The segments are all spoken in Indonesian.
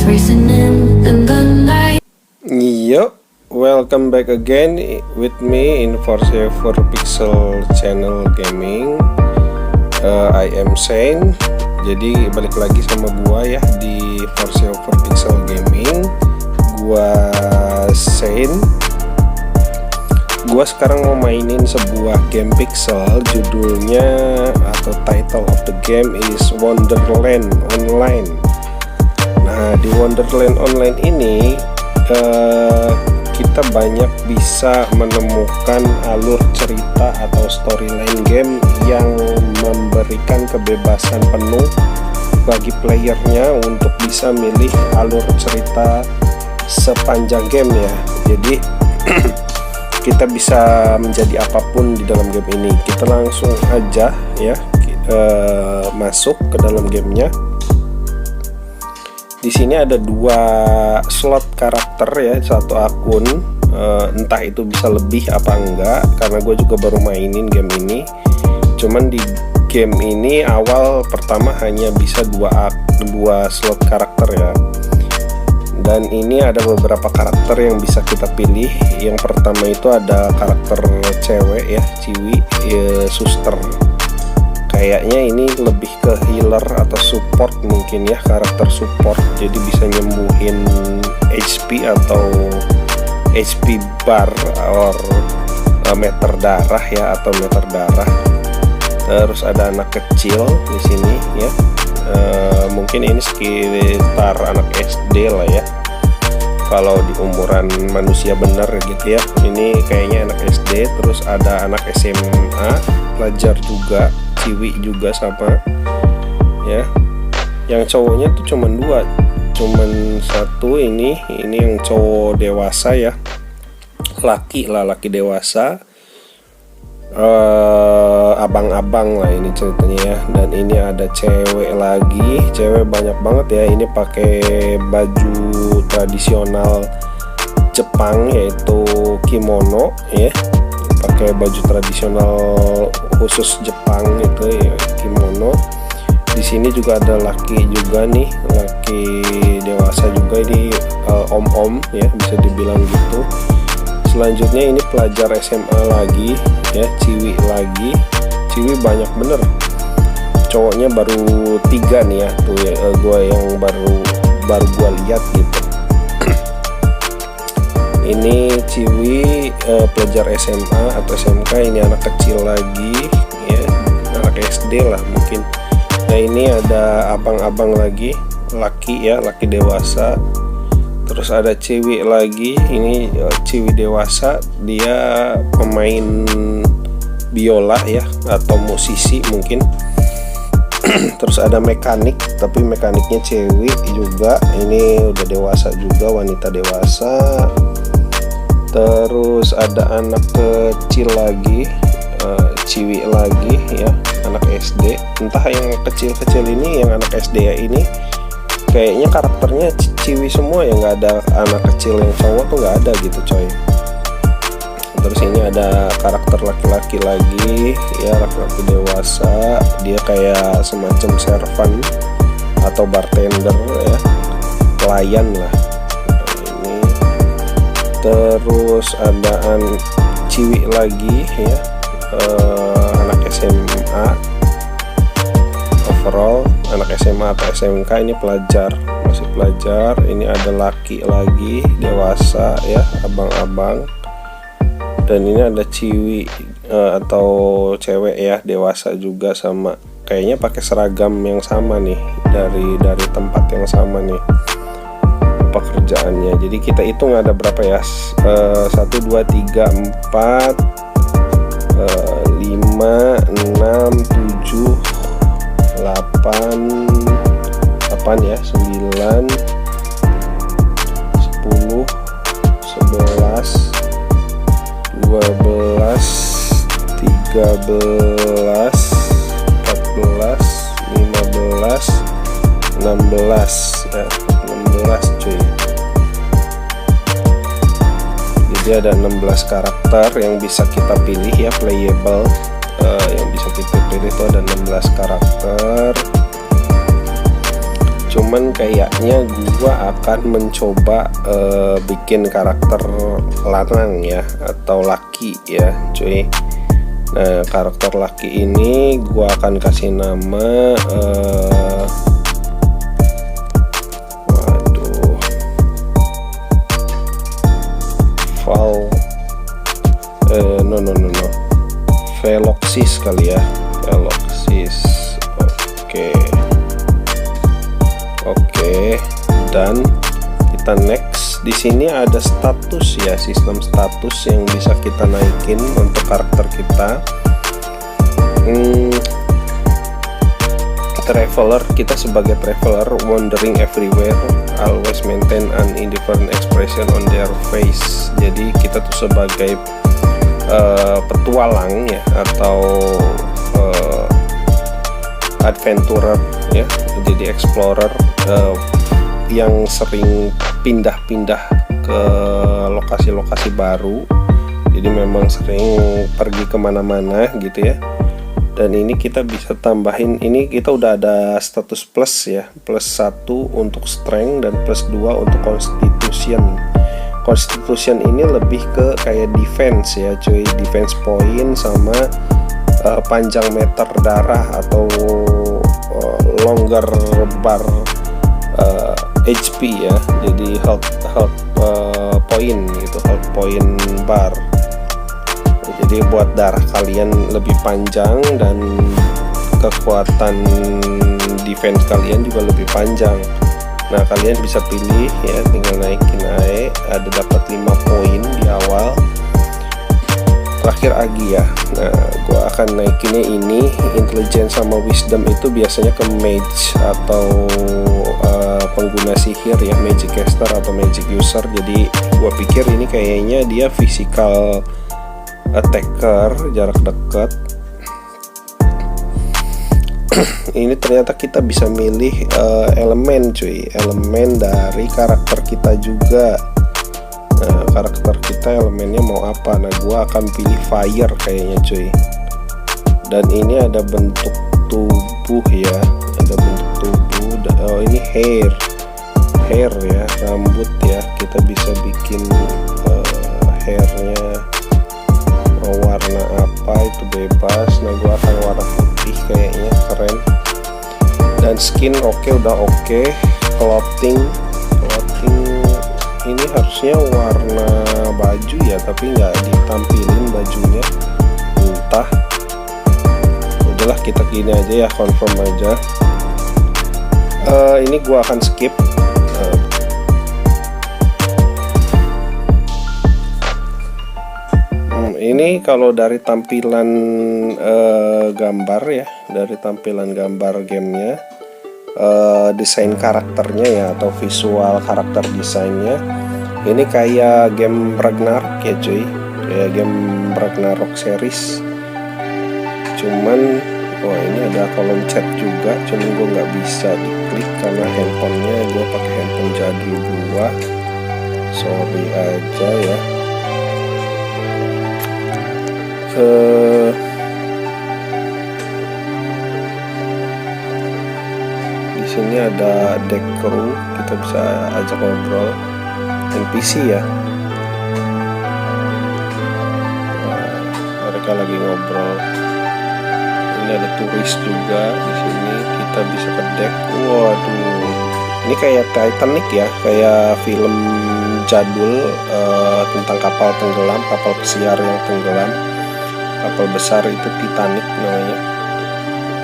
racing in the night. Yo, welcome back again with me in Forza 4 Pixel channel gaming. I am Shane. Jadi balik lagi sama gua ya di Forza 4 Pixel gaming. Gua Shane. Gua sekarang mau mainin sebuah game pixel, judulnya atau title of the game is Wonderland Online. Nah, di Wonderland Online ini kita banyak bisa menemukan alur cerita atau storyline game yang memberikan kebebasan penuh bagi playernya untuk bisa milih alur cerita sepanjang game ya. Jadi kita bisa menjadi apapun di dalam game ini. Kita langsung aja ya masuk ke dalam gamenya. Di sini ada 2 slot karakter ya, satu akun. Entah itu bisa lebih apa enggak, karena gue juga baru mainin game ini. Cuman di game ini awal pertama hanya bisa 2 slot karakter ya. Dan ini ada beberapa karakter yang bisa kita pilih. Yang pertama itu ada karakter cewek ya, Ciwi, suster. Kayaknya ini lebih ke healer atau support mungkin ya, karakter support. Jadi bisa nyembuhin HP atau HP bar or meter darah ya, atau meter darah. Terus ada anak kecil di sini ya. Mungkin ini sekitar anak SD lah ya, kalau di umuran manusia bener gitu ya. Ini kayaknya anak SD. Terus ada anak SMA, pelajar juga, Ciwi juga sama ya. Yang cowoknya tuh cuman 2, cuman satu ini yang cowok dewasa ya, laki dewasa. Abang-abang lah ini ceritanya ya. Dan ini ada cewek lagi, cewek banyak banget ya. Ini pakai baju tradisional Jepang yaitu kimono ya, pakai baju tradisional khusus Jepang itu ya, kimono. Di sini juga ada laki juga nih, laki dewasa juga, ini om-om ya, bisa dibilang gitu. Selanjutnya ini pelajar SMA lagi ya, Ciwi lagi. Ciwi banyak bener, cowoknya baru 3 nih ya, tuh ya, gua yang baru gua lihat gitu. Ini Ciwi pelajar SMA atau SMK. Ini anak kecil lagi ya, anak SD lah mungkin. Nah, ini ada abang-abang lagi, laki ya, laki dewasa. Terus ada Ciwi lagi, ini Ciwi dewasa, dia pemain biola ya, atau musisi mungkin. Terus ada mekanik, tapi mekaniknya cewek juga. Ini udah dewasa juga, wanita dewasa. Terus ada anak kecil lagi, Ciwi lagi ya, anak SD. Entah yang kecil-kecil ini, yang anak SD ya ini, kayaknya karakternya Ciwi semua ya, nggak ada anak kecil yang cowok tuh, nggak ada gitu coy. Terus ini ada karakter laki-laki lagi ya, laki-laki dewasa. Dia kayak semacam servan atau bartender ya, pelayan lah ini. Terus ada Ciwi lagi ya, anak SMA. Overall anak SMA atau SMK, ini pelajar, masih pelajar. Ini ada laki lagi dewasa ya, abang-abang. Dan ini ada Ciwi atau cewek ya, dewasa juga sama. Kayaknya pakai seragam yang sama nih, dari tempat yang sama nih pekerjaannya. Jadi kita hitung ada berapa ya, 1, 2, 3, 4, 5, 6, 7, 8 ya, 9, 10, 11, 12, 13, 14, 15, 16 ya, 16 cuy. Jadi ada 16 karakter yang bisa kita pilih ya, playable. Yang bisa kita pilih itu ada 16 karakter. cuman kayaknya gua akan mencoba bikin karakter lanang ya, atau laki ya cuy. Nah, karakter laki ini gua akan kasih nama no Veloxis kali ya, Veloxis. Oke, dan kita next. Di sini ada status ya, sistem status yang bisa kita naikin untuk karakter kita. Traveler, kita sebagai traveler wandering everywhere, always maintain an indifferent expression on their face. Jadi kita tuh sebagai petualang ya, atau adventurer ya, jadi explorer yang sering pindah-pindah ke lokasi-lokasi baru. Jadi memang sering pergi kemana-mana gitu ya. Dan ini kita bisa tambahin, ini kita udah ada status plus ya, plus 1 untuk strength dan plus 2 untuk constitution. Constitution ini lebih ke kayak defense ya cuy, defense point sama panjang meter darah atau longer bar HP ya, jadi health point gitu, health point bar. Jadi buat darah kalian lebih panjang dan kekuatan defense kalian juga lebih panjang. Nah, kalian bisa pilih ya, tinggal naikin aja, ada dapat 5 poin di awal. Terakhir Agi ya. Nah, gua akan naikinnya ini, intelligence sama wisdom itu biasanya ke mage atau pengguna sihir ya, magic caster atau magic user. Jadi gua pikir ini kayaknya dia physical attacker, jarak dekat. Ini ternyata kita bisa milih elemen cuy, elemen dari karakter kita juga. Nah, karakter kita elemennya mau apa? Nah, gua akan pilih fire kayaknya cuy. Dan ini ada bentuk tubuh ya, ada bentuk tubuh. Oh, ini hair ya, rambut ya. Kita bisa bikin hairnya warna apa itu bebas. Nah, gua akan warna putih kayaknya keren. Dan skin udah oke. Clothing ini harusnya warna baju ya, tapi nggak ditampilin bajunya, entah. Udahlah, kita gini aja ya, confirm aja. Ini gua akan skip. Ini kalau dari tampilan gambar ya, dari tampilan gambar gamenya, desain karakternya ya, atau visual karakter desainnya, ini kayak game Ragnarok ya cuy, kayak game Ragnarok series. Cuman ini ada kolom chat juga, cuman gue nggak bisa diklik karena handphonenya gue pakai handphone jadul gua, sorry aja ya. Di sini ada deck crew, kita bisa ajak ngobrol. NPC ya. Nah, mereka lagi ngobrol. Ini ada turis juga di sini, kita bisa ke deck. Waduh, ini kayak Titanic ya, kayak film jadul tentang kapal tenggelam, kapal pesiar yang tenggelam. Kapal besar itu Titanic namanya.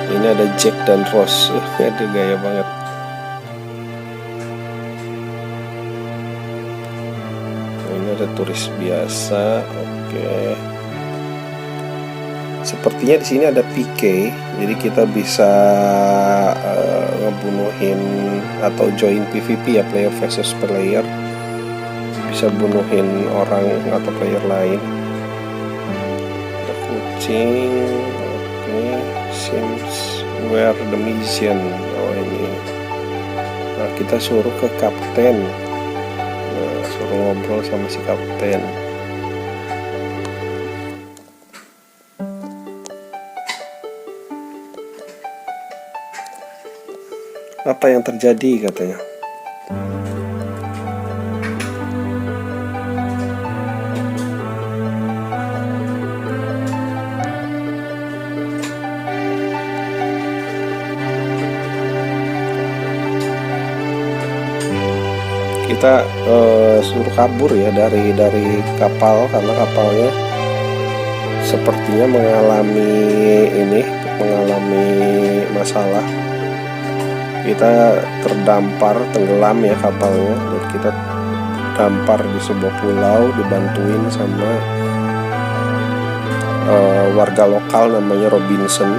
Ini ada Jack dan Rose, ada gaya banget. Ini ada turis biasa, oke. Sepertinya di sini ada PK, jadi kita bisa ngebunuhin atau join PvP ya, player versus player. Bisa bunuhin orang atau player lain. Kucing, oke, seems where the mission. Oh ini, nah kita suruh ke kapten, nah, suruh ngobrol sama si kapten. Apa yang terjadi katanya. Kita suruh kabur ya dari kapal, karena kapalnya sepertinya mengalami masalah. Kita terdampar, tenggelam ya kapalnya, dan kita dampar di sebuah pulau dibantuin sama warga lokal namanya Robinson.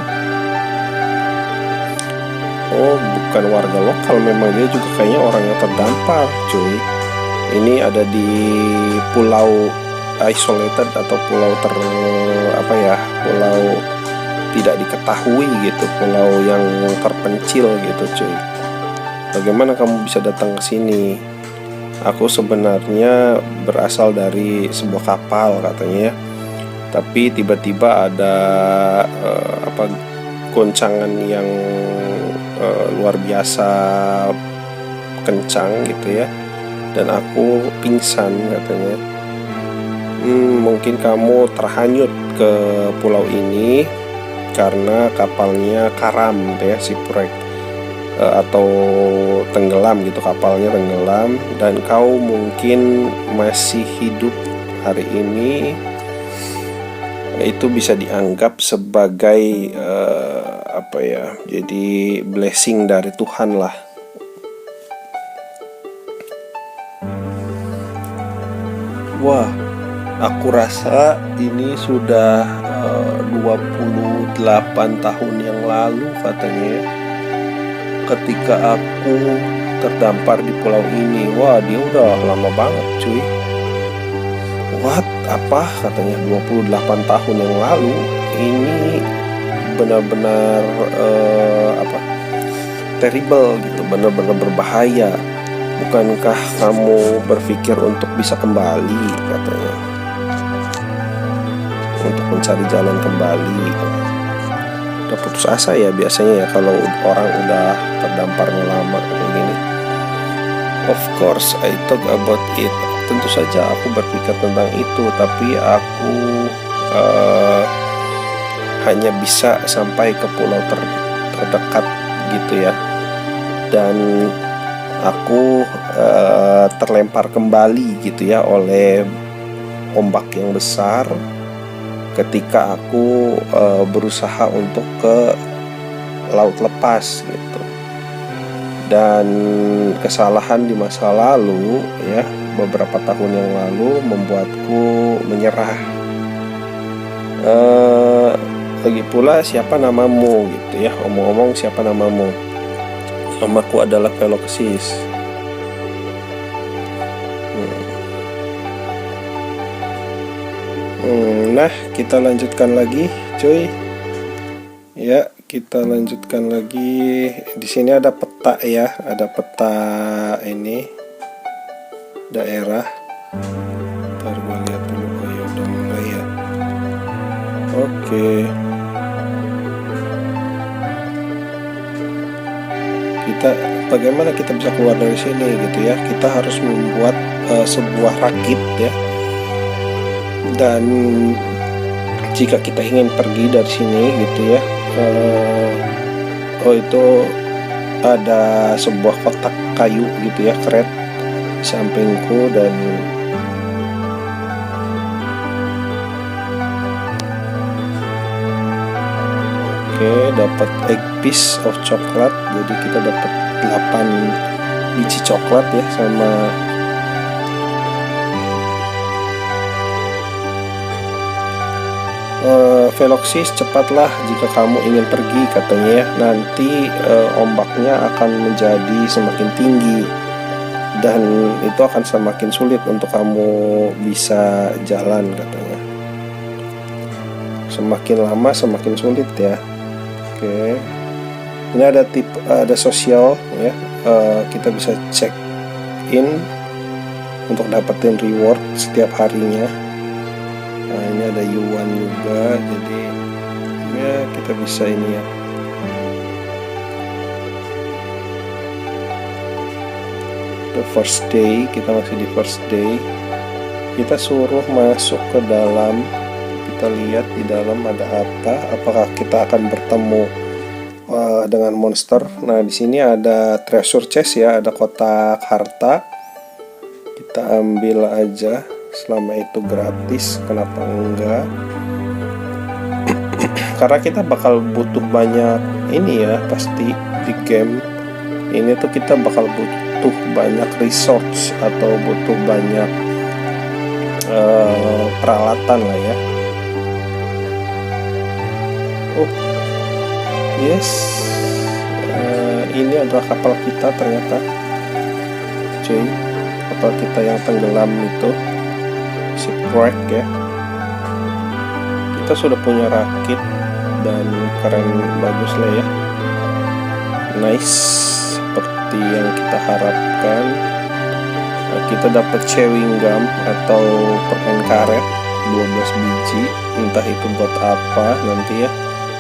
Oh, bukan warga lokal, memang dia juga kayaknya orang yang terdampar, cuy. Ini ada di pulau isolated atau pulau pulau tidak diketahui gitu, pulau yang terpencil gitu, cuy. Bagaimana kamu bisa datang ke sini? Aku sebenarnya berasal dari sebuah kapal katanya ya. Tapi tiba-tiba ada goncangan yang luar biasa kencang gitu ya, dan aku pingsan katanya. Mungkin kamu terhanyut ke pulau ini karena kapalnya karam ya, shipwreck atau tenggelam gitu, kapalnya tenggelam, dan kau mungkin masih hidup hari ini. Itu bisa dianggap sebagai jadi blessing dari Tuhan lah. Wah, aku rasa ini sudah 28 tahun yang lalu katanya, ketika aku terdampar di pulau ini. Wah, dia udah lama banget, cuy. What? Apa katanya 28 tahun yang lalu? Ini benar-benar terrible gitu, benar-benar berbahaya. Bukankah kamu berpikir untuk bisa kembali katanya, untuk mencari jalan kembali? Udah putus asa ya biasanya ya kalau orang udah terdamparnya lama kayak gini. Of course I talk about it. Tentu saja aku berpikir tentang itu, tapi aku hanya bisa sampai ke pulau terdekat gitu ya, dan aku terlempar kembali gitu ya oleh ombak yang besar ketika aku berusaha untuk ke laut lepas gitu. Dan kesalahan di masa lalu ya, beberapa tahun yang lalu membuatku menyerah. Lagi pula siapa namamu gitu ya, omong-omong siapa namamu? Namaku adalah Veloxis. Nah, kita lanjutkan lagi, cuy. Ya, kita lanjutkan lagi. Di sini ada peta ya, ada peta ini daerah. Ntar gue lihat dulu. Oh ya, udah mulai ya. Oke. Bagaimana kita bisa keluar dari sini gitu ya? Kita harus membuat sebuah rakit ya. Dan jika kita ingin pergi dari sini gitu ya, itu ada sebuah kotak kayu gitu ya, kret di sampingku, dan dapat egg piece of coklat. Jadi kita dapat 8 biji coklat ya, sama Veloxis, cepatlah jika kamu ingin pergi katanya ya. Nanti ombaknya akan menjadi semakin tinggi dan itu akan semakin sulit untuk kamu bisa jalan katanya. Semakin lama semakin sulit ya. Oke. Ini ada sosial ya. Kita bisa check in untuk dapetin reward setiap harinya. Nah, ini ada yuan juga, jadi ya kita bisa ini ya. the first day, kita masih di first day. Kita suruh masuk ke dalam, kita lihat di dalam ada apa, apakah kita akan bertemu dengan monster. Nah, di sini ada treasure chest ya, ada kotak harta. Kita ambil aja, selama itu gratis, kenapa enggak? Karena kita bakal butuh banyak ini ya, pasti di game ini tuh kita bakal butuh banyak resource atau butuh banyak peralatan lah ya. Oh yes, ini adalah kapal kita ternyata, cuy. Kapal kita yang tenggelam itu, shipwreck ya. Kita sudah punya rakit dan keren, bagus lah ya. Nice, seperti yang kita harapkan. Kita dapat chewing gum atau permen karet 12 biji, entah itu buat apa nanti ya.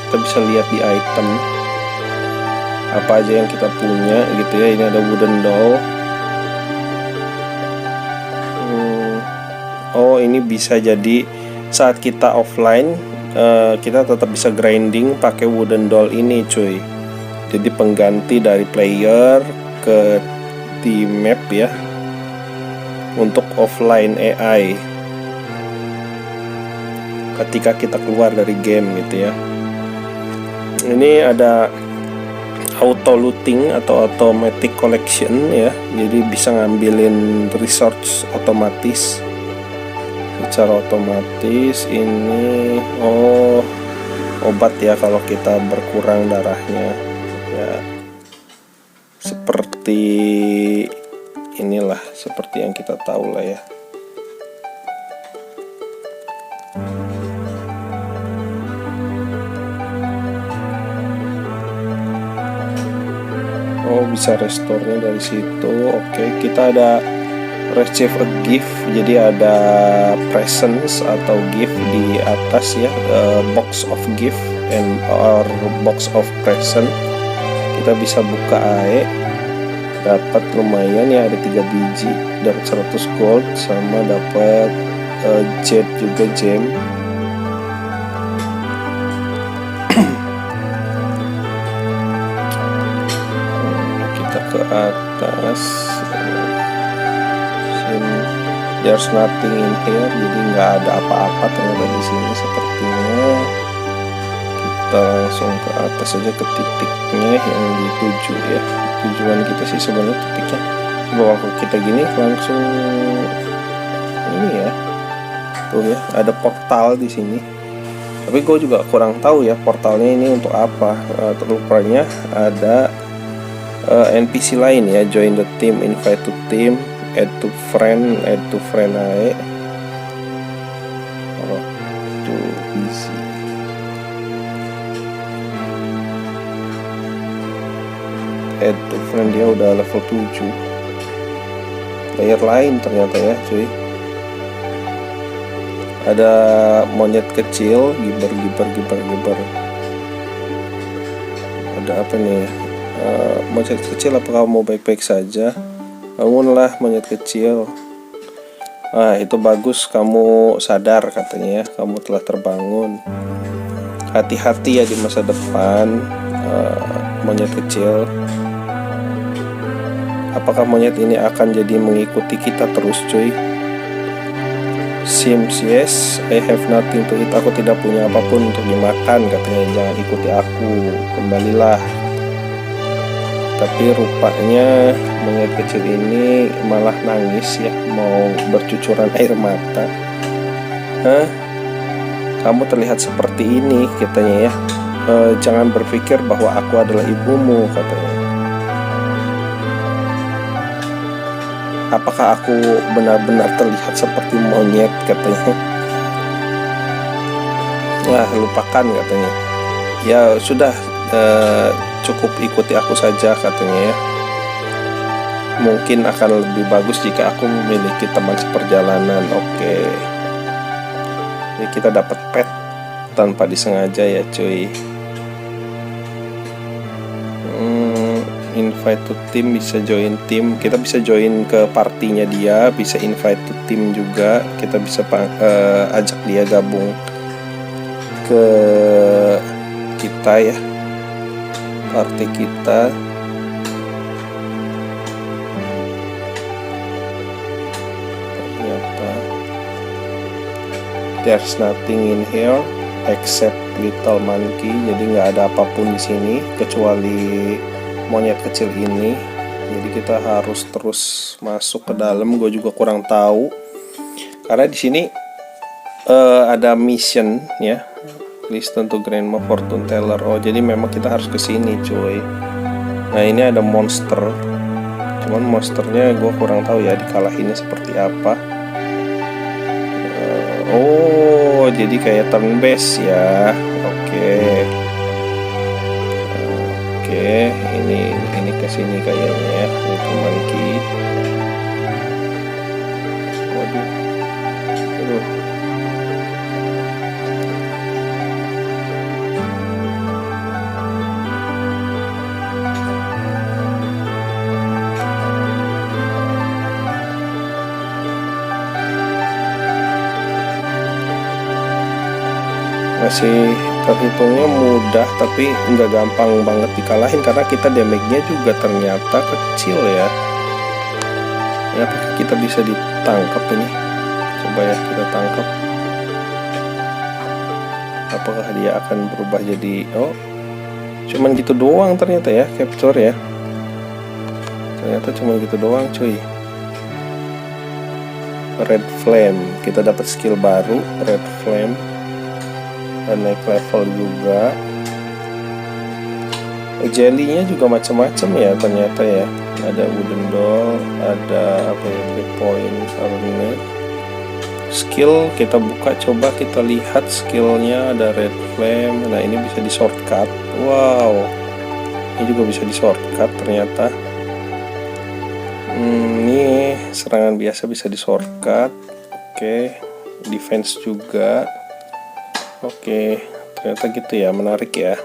Kita bisa lihat di item apa aja yang kita punya gitu ya. Ini ada wooden doll. Oh, ini bisa jadi saat kita offline kita tetap bisa grinding pakai wooden doll ini, cuy. Jadi pengganti dari player ke di map ya, untuk offline AI ketika kita keluar dari game gitu ya. Ini ada auto looting atau automatic collection ya, jadi bisa ngambilin resource otomatis secara otomatis. Ini obat ya kalau kita berkurang darahnya ya, seperti inilah, seperti yang kita tahu lah ya. Oh, bisa restore-nya dari situ. Oke, kita ada receive a gift, jadi ada presents atau gift di atas ya, box of gift or box of present. Kita bisa buka AE, dapat lumayan ya, ada 3 biji, dapat 100 gold, sama dapat jet juga, gem. Kita ke atas. There's nothing in here, jadi nggak ada apa-apa ternyata di sini sepertinya. Kita langsung ke atas aja ke titiknya yang dituju ya. Tujuan kita sih sebenarnya titiknya. Coba kalau kita gini langsung ini ya, tuh ya, ada portal di sini. Tapi gue juga kurang tahu ya portalnya ini untuk apa. Rupanya ada NPC lain ya, join the team, invite to team, add to friend AE. Oh, too easy. Add to friend, dia udah level 7. Player lain ternyata ya, cuy. Ada monyet kecil, gibar. Ada apa nih? Monyet kecil, apakah mau baik-baik saja? Bangunlah monyet kecil. Itu bagus, kamu sadar katanya ya, kamu telah terbangun. Hati-hati ya di masa depan, monyet kecil. Apakah monyet ini akan jadi mengikuti kita terus, cuy? Seems yes, I have nothing to eat. Aku tidak punya apapun untuk dimakan katanya. Jangan ikuti aku, kembalilah. Tapi rupanya monyet kecil ini malah nangis ya, mau bercucuran air mata. Kamu terlihat seperti ini katanya ya. Jangan berpikir bahwa aku adalah ibumu katanya. Apakah aku benar-benar terlihat seperti monyet katanya. Lupakan katanya. Ya sudah, cukup ikuti aku saja katanya ya. Mungkin akan lebih bagus jika aku memiliki teman seperjalanan. Oke. Jadi kita dapat pet tanpa disengaja ya, cuy. invite to team, bisa join tim. Kita bisa join ke partinya dia, bisa invite to team juga. Kita bisa ajak dia gabung ke kita ya, party kita. Ternyata there's nothing in here except little monkey, jadi nggak ada apapun di sini kecuali monyet kecil ini. Jadi kita harus terus masuk ke dalam. Gue juga kurang tahu karena di sini ada mission ya, listen to Grandma Fortune Teller. Oh, jadi memang kita harus ke sini cuy. Nah, ini ada monster, cuman monsternya gue kurang tahu ya dikalahinnya seperti apa. Oh, jadi kayak turn based ya. Oke, ini kesini kayaknya ya, itu monkey. Waduh, aduh. Masih terhitungnya mudah, tapi nggak gampang banget dikalahin karena kita damage-nya juga ternyata kecil ya. Ya, apakah kita bisa ditangkap ini? Coba ya kita tangkap. Apakah dia akan berubah jadi cuman gitu doang ternyata ya, capture ya. Ternyata cuma gitu doang cuy. Red Flame, kita dapat skill baru Red Flame. Dan naik level juga. Jelly-nya juga macam-macam ya ternyata ya. Ada wooden doll, ada apa ya, 3 point ornate. Skill kita buka, coba kita lihat skillnya. Ada red flame. Nah, ini bisa di shortcut. Wow, ini juga bisa di shortcut ternyata. Ini serangan biasa bisa di shortcut. Oke, defense juga. Oke, ternyata gitu ya, menarik ya,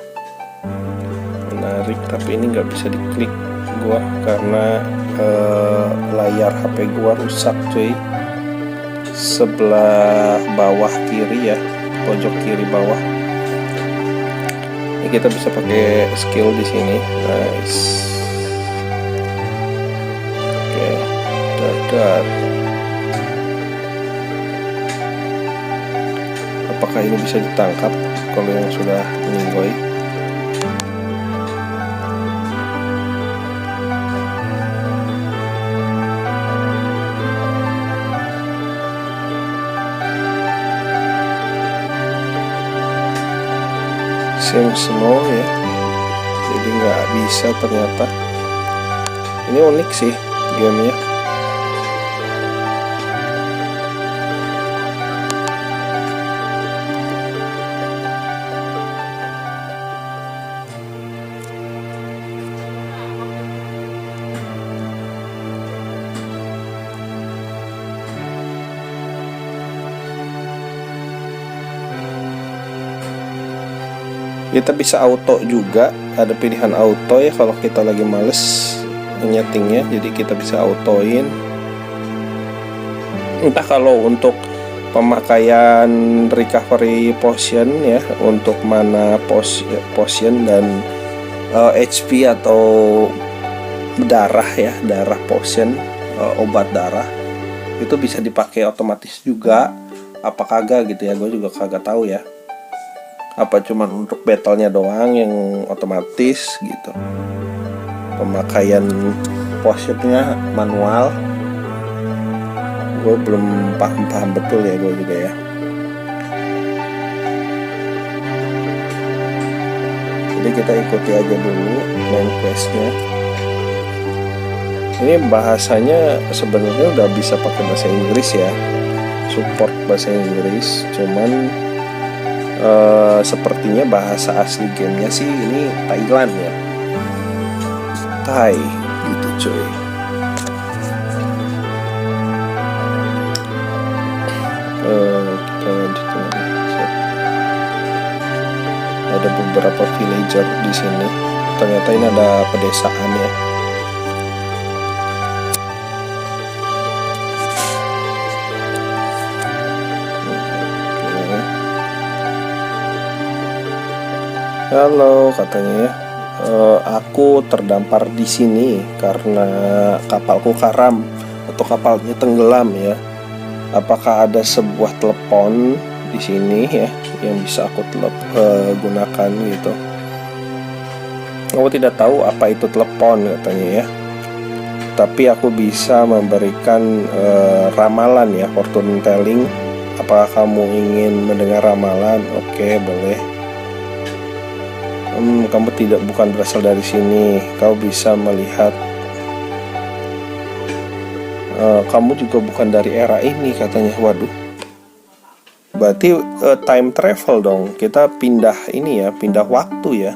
menarik. Tapi ini nggak bisa diklik gua karena layar HP gua rusak cuy. Sebelah bawah kiri ya, pojok kiri bawah. Ini kita bisa pakai skill di sini. Nice. Oke, dadar. Apakah ini bisa ditangkap kalau yang sudah meninggoy? Seems no ya, jadi nggak bisa ternyata. Ini unik sih gamenya. Kita bisa auto juga, ada pilihan auto ya kalau kita lagi males nyetingnya, jadi kita bisa autoin. Entah kalau untuk pemakaian recovery potion ya, untuk mana potion dan HP atau darah ya, darah potion, obat darah itu bisa dipakai otomatis juga apa kagak gitu ya, gue juga kagak tahu ya. Apa cuman untuk battle-nya doang yang otomatis gitu. Pemakaian potionnya manual. Gue belum paham betul ya, gue juga ya. Jadi kita ikuti aja dulu main quest-nya. Ini bahasanya sebenarnya udah bisa pakai bahasa Inggris ya, support bahasa Inggris, cuman sepertinya bahasa asli gamenya sih ini Thailand ya, Thai gitu cuy. Kita lanjutin lagi. Ada beberapa villager di sini. ternyata ini ada pedesaan ya. Halo katanya ya. Aku terdampar di sini karena kapalku karam atau kapalnya tenggelam ya. Apakah ada sebuah telepon di sini ya yang bisa aku gunakan gitu? Aku tidak tahu apa itu telepon katanya ya. Tapi aku bisa memberikan ramalan ya, fortune telling. Apakah kamu ingin mendengar ramalan? Oke, boleh. Kamu bukan berasal dari sini. Kau bisa melihat. Kamu juga bukan dari era ini katanya. Waduh. Berarti time travel dong. Kita pindah ini ya, pindah waktu ya.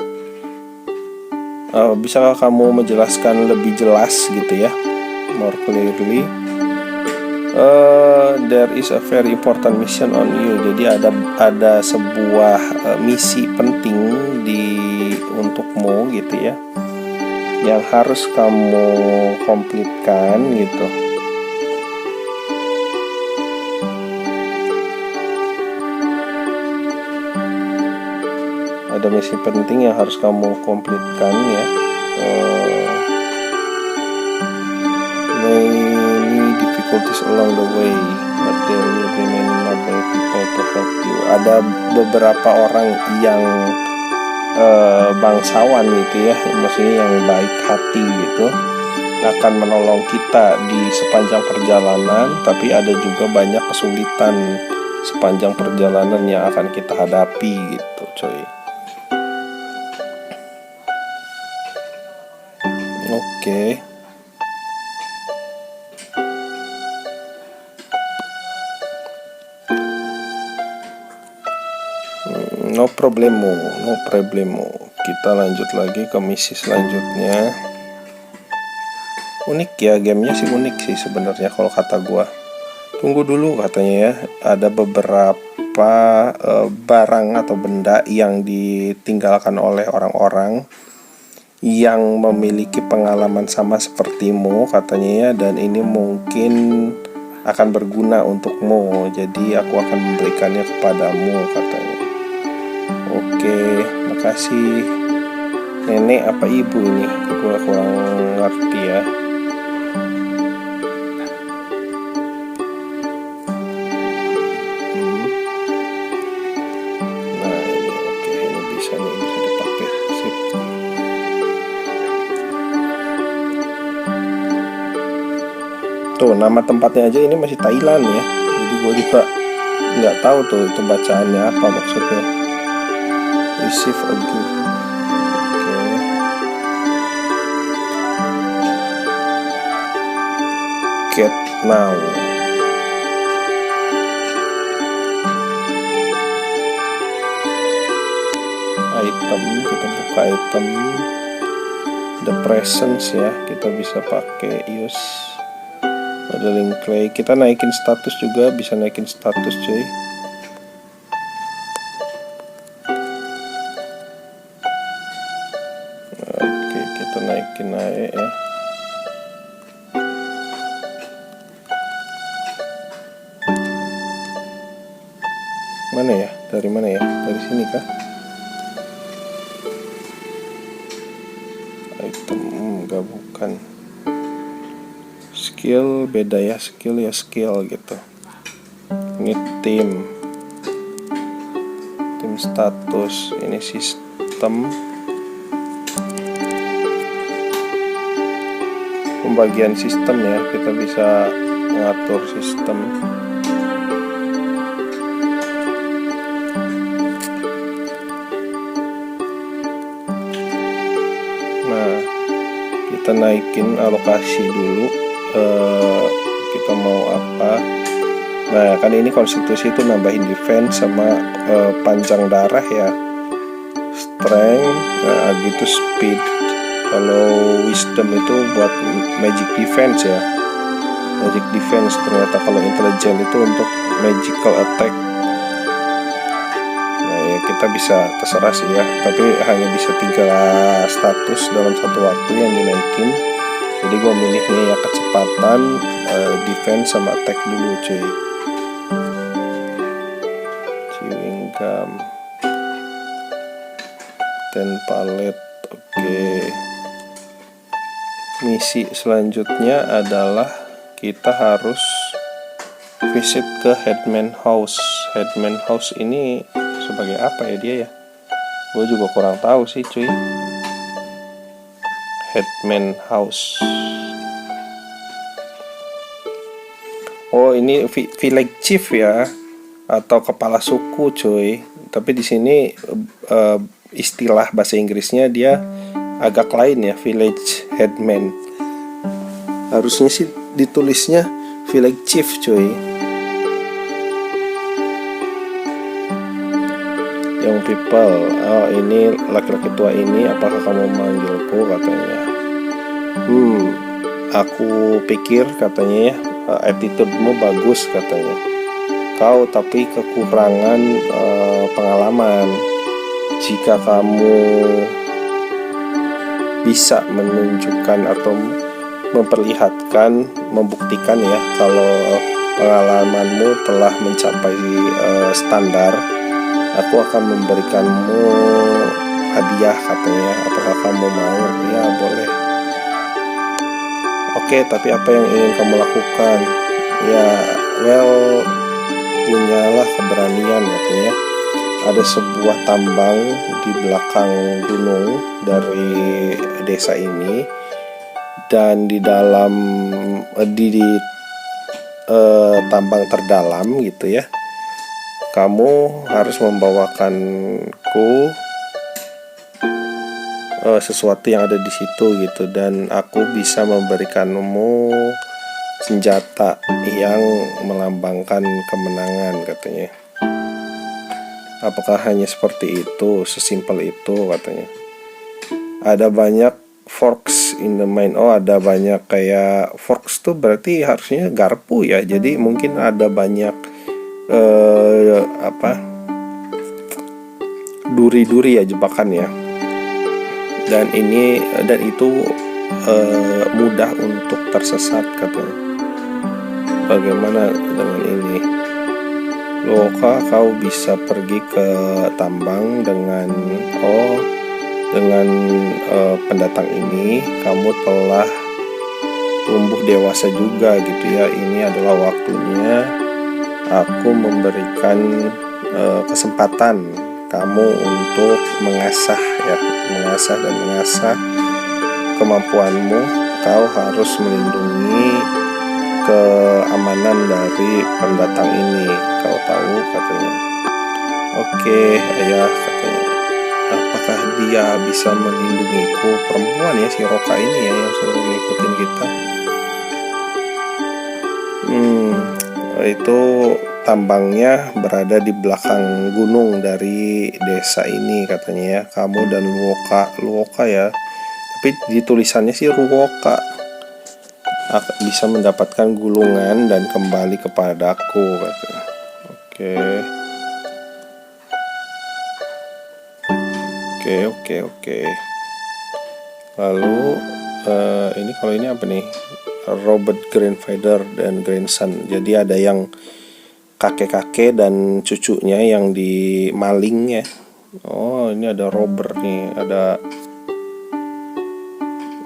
Bisakah kamu menjelaskan lebih jelas gitu ya, more clearly? There is a very important mission on you. Jadi ada sebuah misi penting untukmu gitu ya, yang harus kamu komplitkan gitu. Ada misi penting yang harus kamu komplitkan ya. Many difficulties along the way, but there will be many noble people to help you. Ada beberapa orang yang bangsawan gitu ya, maksudnya yang baik hati gitu, akan menolong kita di sepanjang perjalanan. Tapi ada juga banyak kesulitan sepanjang perjalanan yang akan kita hadapi gitu coy. Oke. No problemo. Kita lanjut lagi ke misi selanjutnya. Unik ya, gamenya sih unik sih sebenarnya kalau kata gua. Tunggu dulu katanya ya, ada beberapa barang atau benda yang ditinggalkan oleh orang-orang yang memiliki pengalaman sama sepertimu katanya ya, dan ini mungkin akan berguna untukmu. Jadi aku akan memberikannya kepadamu katanya. Oke, makasih. Nenek apa ibu ini? Gue kurang ngerti ya. Nah ini oke, ini bisa dipakai. Sip. Tuh nama tempatnya aja ini masih Thailand ya. Jadi gue juga nggak tahu tuh itu bacaannya apa maksudnya. Receive a gift. Get now. Item, kita buka item. The presence ya, kita bisa pakai use. Modeling clay, kita naikin status juga, bisa naikin status cuy. Oke, kita naikin aja ya. Mana ya? Dari mana ya? Dari sini kah? Item, enggak bukan. Skill beda ya, skill gitu. Ini tim status, ini sistem. Pembagian sistem ya, kita bisa ngatur sistem. Nah, kita naikin alokasi dulu. Kita mau apa? Nah, kan ini konstitusi itu nambahin defense sama panjang darah ya, strength, nah gitu, speed. Kalau wisdom itu buat magic defense ya, magic defense. Ternyata kalau intelligence itu untuk magical attack. Nah ya kita bisa terserah sih ya, tapi hanya bisa 3 status dalam satu waktu yang dinaikin. Jadi gue milihnya ya kecepatan, defense sama attack dulu cuy. Chewing gum, 10 pallet. Oke. Misi selanjutnya adalah kita harus visit ke Headman House. Headman House ini sebagai apa ya dia ya? Gue juga kurang tahu sih cuy. Headman House. Oh, ini village chief ya, atau kepala suku cuy. Tapi di sini istilah bahasa Inggrisnya dia agak lain ya, village headman. Harusnya sih ditulisnya village chief cuy. Young people, oh ini laki-laki tua ini, apakah kamu memanggilku, katanya. Aku pikir, katanya ya, attitude-mu bagus, katanya. Kau tapi kekurangan pengalaman. Jika kamu bisa menunjukkan atau memperlihatkan, membuktikan ya, kalau pengalamanmu telah mencapai standar, aku akan memberikanmu hadiah, katanya. Apakah kamu mau? Ya, boleh. Oke, tapi apa yang ingin kamu lakukan? Ya, punyalah keberanian, katanya. Ada sebuah tambang di belakang gunung dari desa ini, dan di dalam tambang terdalam gitu ya, kamu harus membawakanku sesuatu yang ada di situ gitu, dan aku bisa memberikanmu senjata yang melambangkan kemenangan, katanya. Apakah hanya seperti itu, sesimpel itu, katanya. Ada banyak forks in the mine. Oh, ada banyak kayak forks tuh berarti harusnya garpu ya. Jadi mungkin ada banyak duri-duri ya, jebakan ya. Dan itu mudah untuk tersesat, katanya. Bagaimana dengan ini? Loka, kau bisa pergi ke tambang dengan pendatang ini. Kamu telah tumbuh dewasa juga gitu ya. Ini adalah waktunya aku memberikan kesempatan kamu untuk mengasah kemampuanmu. Kau harus melindungi keamanan dari pendatang ini, kau tahu, katanya. Oke, ayah, katanya. Apakah dia bisa melindungiku? Perempuan ya, si Roka ini ya, yang suruh ngikutin kita. Itu tambangnya berada di belakang gunung dari desa ini, katanya ya. Kamu dan Luoka ya, tapi di tulisannya sih Ruoka, bisa mendapatkan gulungan dan kembali kepadaku, katanya. Oke. Lalu ini kalau ini apa nih? Robert Grandfather dan Grandson. Jadi ada yang kakek-kakek dan cucunya yang dimaling ya. Oh, ini ada Robert nih, ada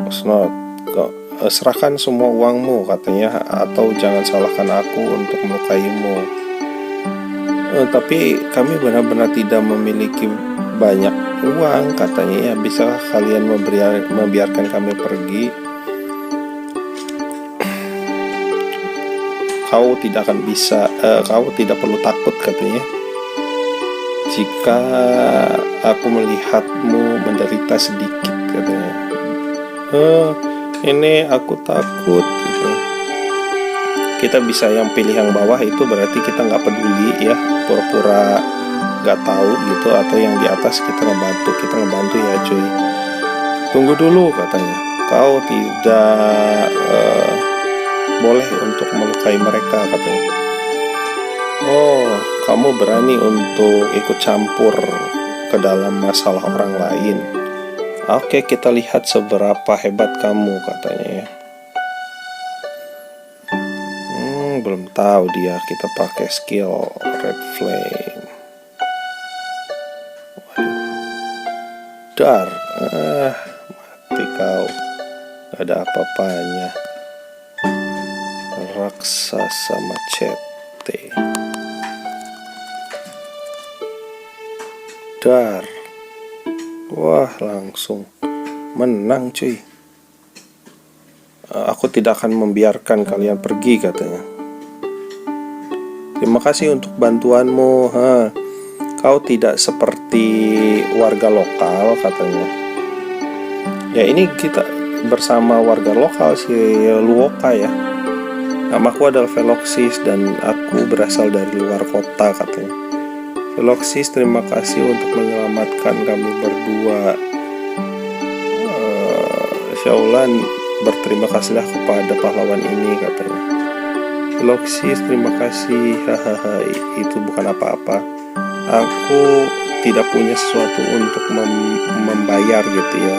Snot. Serahkan semua uangmu, katanya, atau jangan salahkan aku untuk melukaimu. Tapi kami benar-benar tidak memiliki banyak uang, katanya ya. Bisa kalian membiarkan kami pergi? Kau tidak akan bisa, kau tidak perlu takut, katanya. Jika aku melihatmu menderita sedikit, katanya. Ini aku takut gitu. Kita bisa yang pilih yang bawah, itu berarti kita nggak peduli ya, pura-pura nggak tahu gitu, atau yang di atas kita ngebantu ya cuy. Tunggu dulu, katanya. Kau tidak boleh untuk melukai mereka, katanya. Oh, kamu berani untuk ikut campur ke dalam masalah orang lain. Oke, kita lihat seberapa hebat kamu, katanya ya. Belum tahu dia. Kita pakai skill Red Flame. Waduh. Dar. Mati kau. Gak ada apa-apanya. Raksasa Machete. Dar. Wah, langsung menang cuy. Aku tidak akan membiarkan kalian pergi, katanya. Terima kasih untuk bantuanmu. Kau tidak seperti warga lokal, katanya. Ya, ini kita bersama warga lokal si Luoka ya. Namaku adalah Veloxis dan aku berasal dari luar kota, katanya. Veloxis, terima kasih untuk menyelamatkan kami berdua. Xiaolan, berterima kasihlah kepada pahlawan ini, katanya. Veloxis, terima kasih. Hahaha, itu bukan apa-apa. Aku tidak punya sesuatu untuk membayar gitu ya.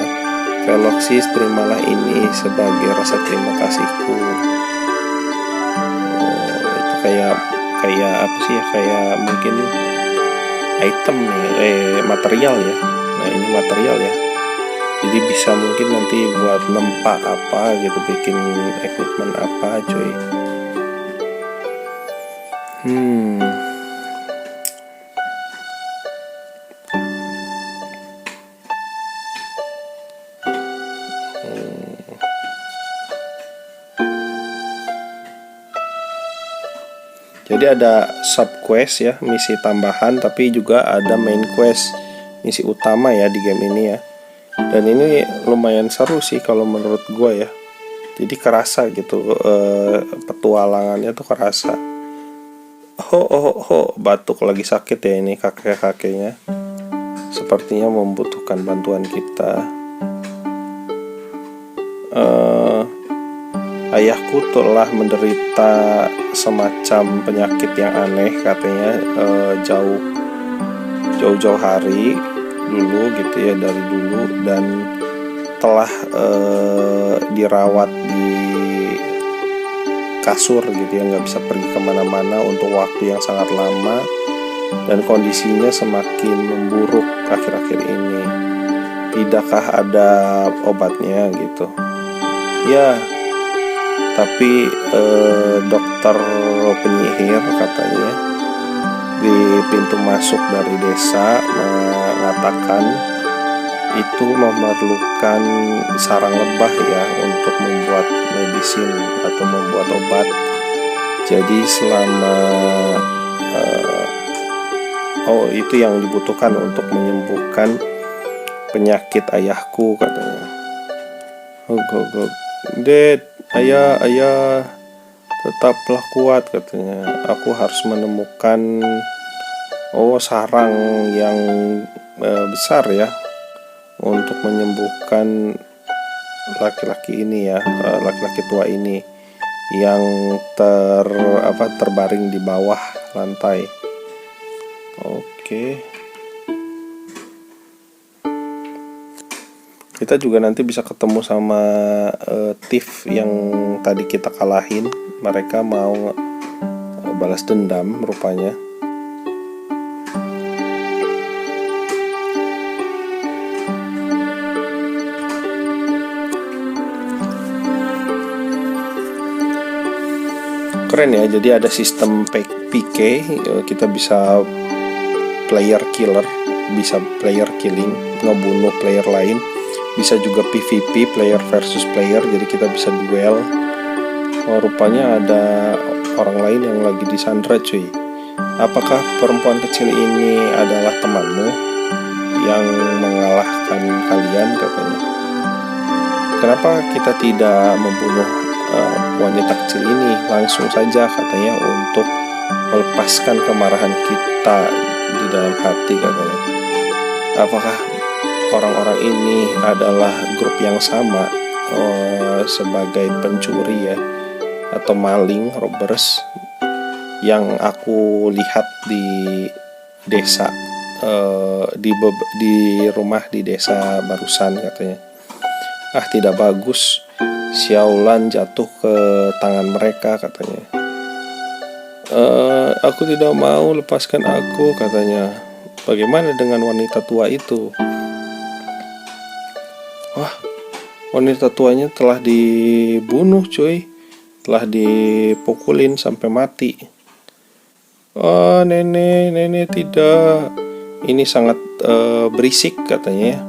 Veloxis, terimalah ini sebagai rasa terima kasihku. Itu kayak apa sih ya? Kayak mungkin item ya, material ya. Nah, ini material ya. Jadi bisa mungkin nanti buat nempak apa gitu, bikin equipment apa cuy. Jadi ada sub quest ya, misi tambahan, tapi juga ada main quest, misi utama ya di game ini ya. Dan ini lumayan seru sih kalau menurut gue ya. Jadi kerasa gitu, petualangannya tuh kerasa. Batuk lagi sakit ya ini kakek-kakeknya. Sepertinya membutuhkan bantuan kita. Ayahku telah menderita semacam penyakit yang aneh, katanya, jauh-jauh hari dulu gitu ya, dari dulu, dan telah dirawat di kasur gitu ya, nggak bisa pergi kemana-mana untuk waktu yang sangat lama, dan kondisinya semakin memburuk akhir-akhir ini. Tidakkah ada obatnya gitu ya? Tapi dokter penyihir katanya di pintu masuk dari desa mengatakan itu memerlukan sarang lebah ya untuk membuat medisin atau membuat obat. Jadi selama itu yang dibutuhkan untuk menyembuhkan penyakit ayahku, katanya. Dad, ayah, tetaplah kuat, katanya. Aku harus menemukan sarang yang besar ya untuk menyembuhkan laki-laki ini ya, laki-laki tua ini yang terbaring di bawah lantai. Oke. Kita juga nanti bisa ketemu sama Thief yang tadi kita kalahin. Mereka mau balas dendam rupanya. Keren ya, jadi ada sistem PK, kita bisa player killer, bisa player killing, ngebunuh player lain. Bisa juga PvP, player versus player, jadi kita bisa duel. Rupanya ada orang lain yang lagi disandra cuy. Apakah perempuan kecil ini adalah temanmu yang mengalahkan kalian, katanya? Kenapa kita tidak membunuh wanita kecil ini langsung saja, katanya, untuk melepaskan kemarahan kita di dalam hati, katanya. Apakah orang-orang ini adalah grup yang sama sebagai pencuri ya, atau maling, robbers? yang aku lihat di desa, di rumah di desa barusan katanya. Tidak bagus, Xiaolan jatuh ke tangan mereka katanya. Aku tidak mau, lepaskan aku katanya. Bagaimana dengan wanita tua itu? Wah, wanita tuanya telah dibunuh cuy, telah dipukulin sampai mati. Oh nenek tidak, ini sangat berisik katanya.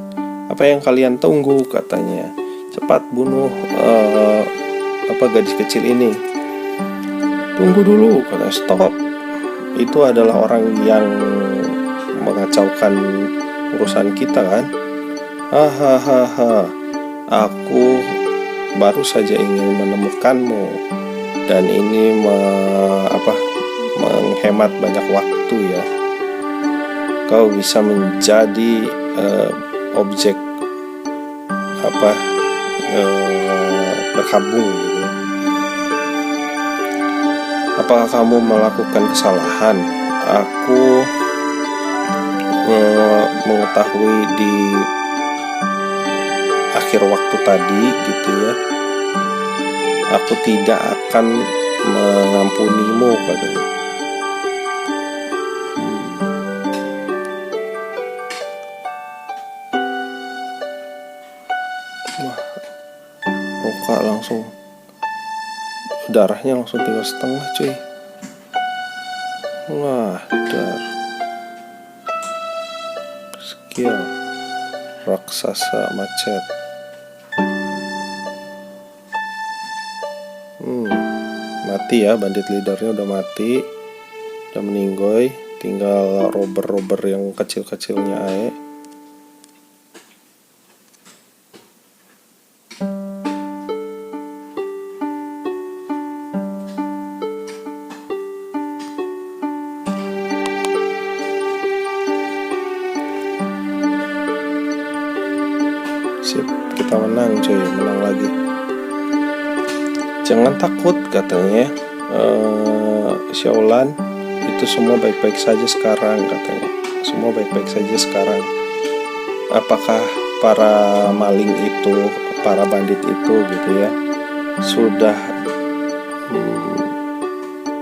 Apa yang kalian tunggu katanya? Cepat bunuh gadis kecil ini. Tunggu dulu, kata stop. Itu adalah orang yang mengacaukan urusan kita kan? Hahaha. Aku baru saja ingin menemukanmu, dan ini menghemat banyak waktu ya. Kau bisa menjadi objek berkabung gitu. Apakah kamu melakukan kesalahan? Aku mengetahui di akhir waktu tadi gitu ya, aku tidak akan mengampunimu katanya. Wah, Roka langsung darahnya langsung tinggal setengah cuy. Wah, skill raksasa macet. Mati ya, bandit leadernya udah mati, udah meninggoy, tinggal robber yang kecil-kecilnya aja. Sip, kita menang cuy, menang lagi. Jangan takut katanya, Xiaolan, itu semua baik-baik saja sekarang katanya. Semua baik-baik saja sekarang. Apakah para maling itu, para bandit itu gitu ya, sudah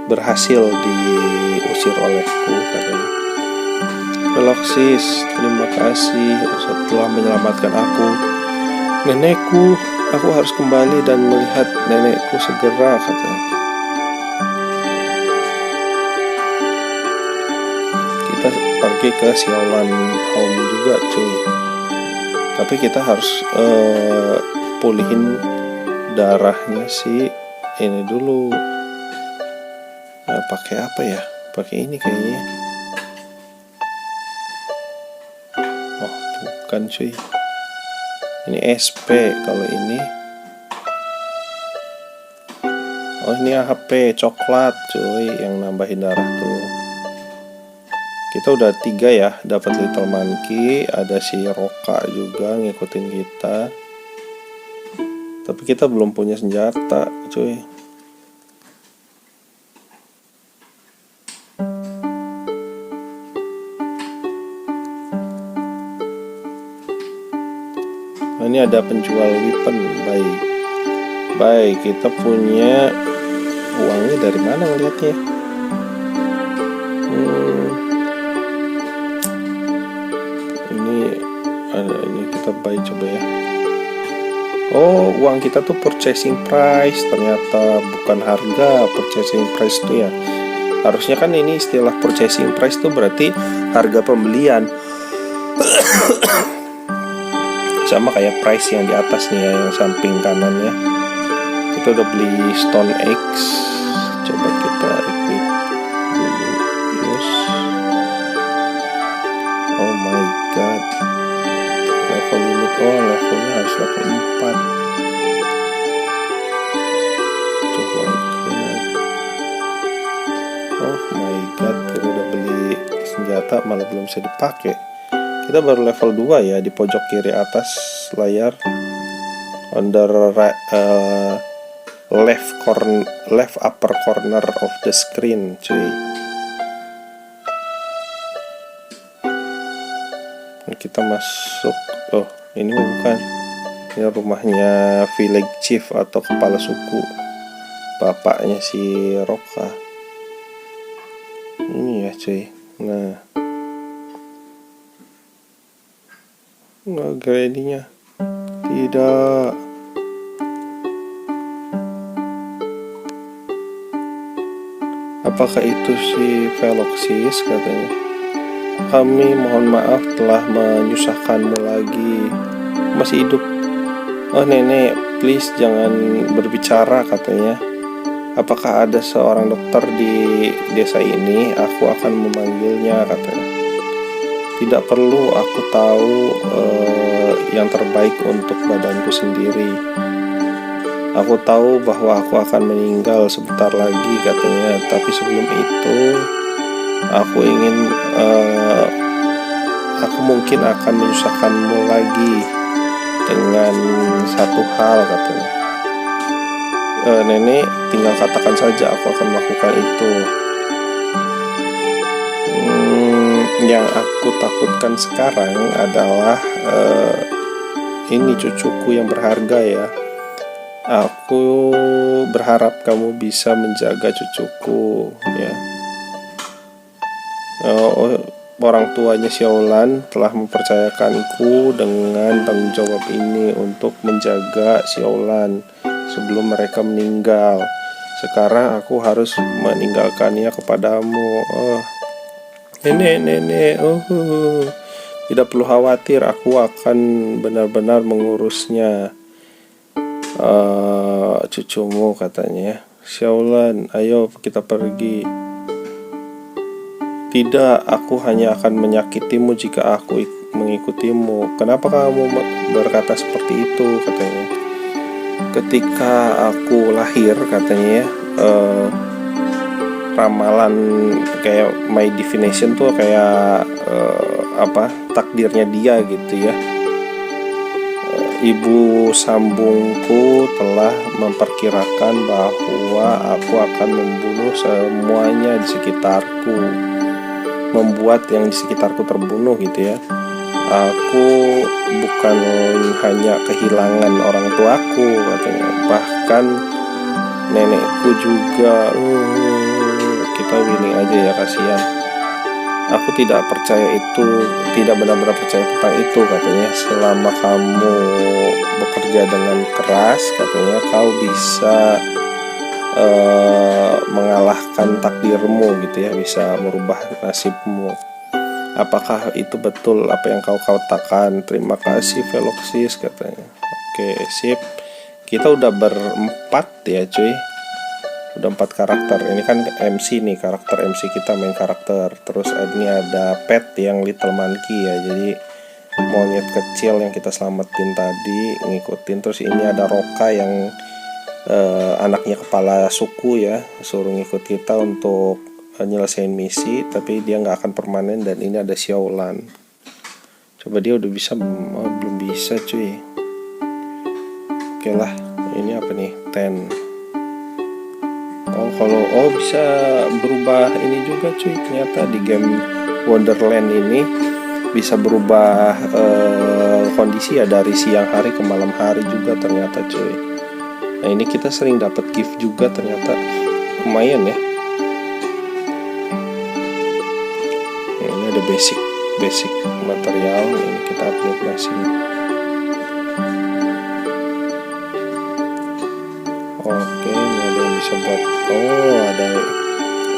berhasil diusir olehku katanya. Veloxis, terima kasih telah menyelamatkan aku. Nenekku, aku harus kembali dan melihat nenekku segera katanya. Kita pergi ke Xiaolan Home juga cuy. Tapi kita harus pulihin darahnya si ini dulu. Nah, pakai apa ya? Pakai ini kayaknya. Oh, bukan cuy. Ini SP kalau ini. Oh, ini HP coklat cuy yang nambahin darah tuh. Kita udah 3 ya, dapat Little Monkey, ada si Roka juga ngikutin kita. Tapi kita belum punya senjata cuy. Ini ada penjual weapon. Baik, kita punya uangnya dari mana ngeliatnya? Ini kita buy coba ya. Oh, uang kita tuh purchasing price, ternyata bukan harga purchasing price tuh ya. Harusnya kan ini istilah purchasing price tuh berarti harga pembelian. Sama kayak price yang di atas nih ya, yang samping kanan ya. Kita udah beli Stone X. Coba kita equip dulu. Use. Oh my god. Level limit. Oh, levelnya harus level 4. Oh my god, kita udah beli senjata malah belum bisa dipakai. Kita baru level 2 ya, di pojok kiri atas layar under left upper corner of the screen, cuy. Kita masuk. Oh, ini bukan. Ini rumahnya village chief atau kepala suku, bapaknya si Roka. Ini ya, cuy. Nah, gradinya tidak. Apakah itu si Veloxis katanya? Kami mohon maaf telah menyusahkanmu lagi. Masih hidup. Oh nenek, please jangan berbicara katanya. Apakah ada seorang dokter di desa ini? Aku akan memanggilnya katanya. Tidak perlu, aku tahu yang terbaik untuk badanku sendiri. Aku tahu bahwa aku akan meninggal sebentar lagi katanya. Tapi sebelum itu aku ingin aku mungkin akan menyusahkanmu lagi dengan satu hal katanya. Nenek, tinggal katakan saja, aku akan melakukan itu. Yang aku takutkan sekarang adalah ini cucuku yang berharga ya. Aku berharap kamu bisa menjaga cucuku ya. Orang tuanya Xiaolan telah mempercayakanku dengan tanggung jawab ini untuk menjaga Xiaolan sebelum mereka meninggal. Sekarang aku harus meninggalkannya kepadamu. Nenek, tidak perlu khawatir, aku akan benar-benar mengurusnya. Cucumu katanya. Xiaolan, ayo kita pergi. Tidak, aku hanya akan menyakitimu jika aku mengikutimu. Kenapa kamu berkata seperti itu katanya? Ketika aku lahir katanya, ramalan kayak my divination tuh kayak takdirnya dia gitu ya. Ibu sambungku telah memperkirakan bahwa aku akan membunuh semuanya di sekitarku, membuat yang di sekitarku terbunuh gitu ya. Aku bukan hanya kehilangan orang tuaku katanya, bahkan nenekku juga. Kita willing aja ya, kasihan. Aku tidak percaya itu, tidak benar-benar percaya tentang itu katanya. Selama kamu bekerja dengan keras katanya, kau bisa mengalahkan takdirmu gitu ya, bisa merubah nasibmu. Apakah itu betul apa yang kau katakan? Terima kasih Veloxis katanya. Oke, sip. Kita udah berempat ya cuy. Udah 4 karakter. Ini kan MC nih, karakter MC kita, main karakter. Terus ini ada pet yang Little Monkey ya. Jadi monyet kecil yang kita selamatin tadi, ngikutin. Terus ini ada Roka yang anaknya kepala suku ya, suruh ngikut kita untuk nyelesain misi, tapi dia nggak akan permanen. Dan ini ada Xiaolan. Coba dia udah bisa, belum bisa cuy. Oke lah, ini apa nih? 10. Kalau bisa berubah ini juga cuy. Ternyata di game Wonderland ini bisa berubah kondisi ya, dari siang hari ke malam hari juga ternyata cuy. Nah ini kita sering dapat gift juga ternyata, lumayan ya. Nah, ini ada basic material, ini kita upload masih. Oke, ini ada yang bisa buat, ada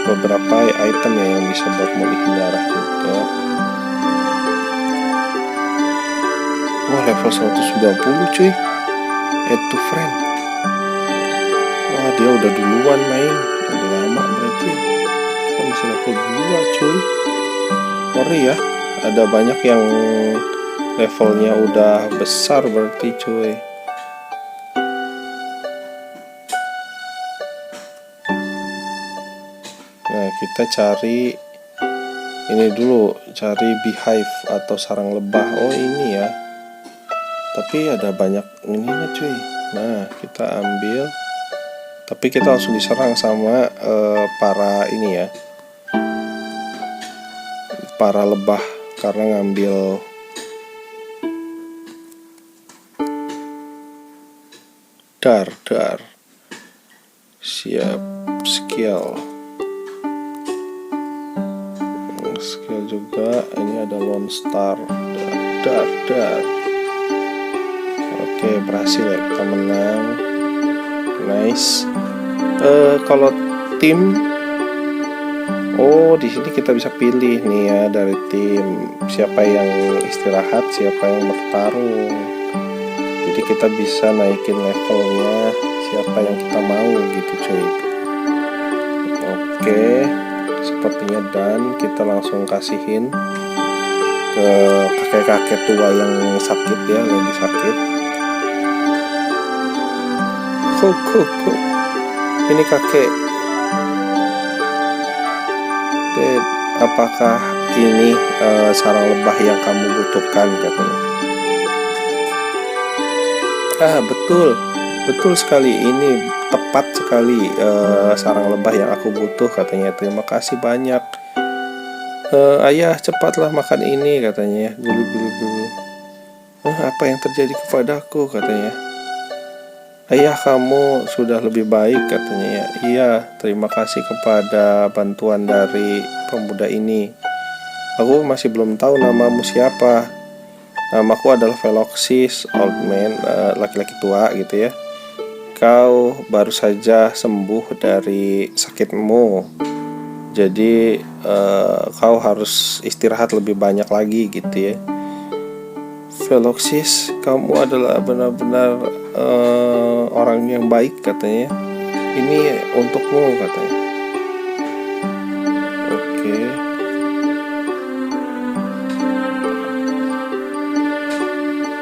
beberapa item ya yang bisa buat mulihin darah juga. Wah, level 190 cuy. Add to friend. Wah, dia udah duluan main, udah lama berarti. Kita masih level 2 cuy. Ngeri ya, ada banyak yang levelnya udah besar berarti cuy. Nah, kita cari ini dulu, cari beehive atau sarang lebah. Oh ini ya, tapi ada banyak ininya cuy. Nah kita ambil Tapi kita langsung diserang sama para ini ya, para lebah karena ngambil dar. Siap, skill juga. Ini ada lone star, dar. Oke, berhasil ya, kita menang. Nice. Kalau tim, di sini kita bisa pilih nih ya dari tim siapa yang istirahat, siapa yang bertarung. Jadi kita bisa naikin levelnya siapa yang kita mau gitu cuy. Oke, sepertinya dan kita langsung kasihin ke kakek-kakek tua yang sakit ya, lagi sakit. Ini kakek. Apakah ini sarang lebah yang kamu butuhkan, katanya. Betul sekali, ini tepat sekali sarang lebah yang aku butuh, katanya. Terima kasih banyak. Ayah, cepatlah makan ini, katanya. Gulu. Apa yang terjadi kepadaku, katanya. Ayah, kamu sudah lebih baik, katanya. Iya, terima kasih kepada bantuan dari pemuda ini. Aku masih belum tahu namamu siapa. Namaku adalah Veloxis, old man, laki-laki tua gitu ya. Kau baru saja sembuh dari sakitmu. Jadi kau harus istirahat lebih banyak lagi gitu ya. Veloxis, kamu adalah benar-benar orang yang baik, katanya. Ini untukmu, katanya. Oke.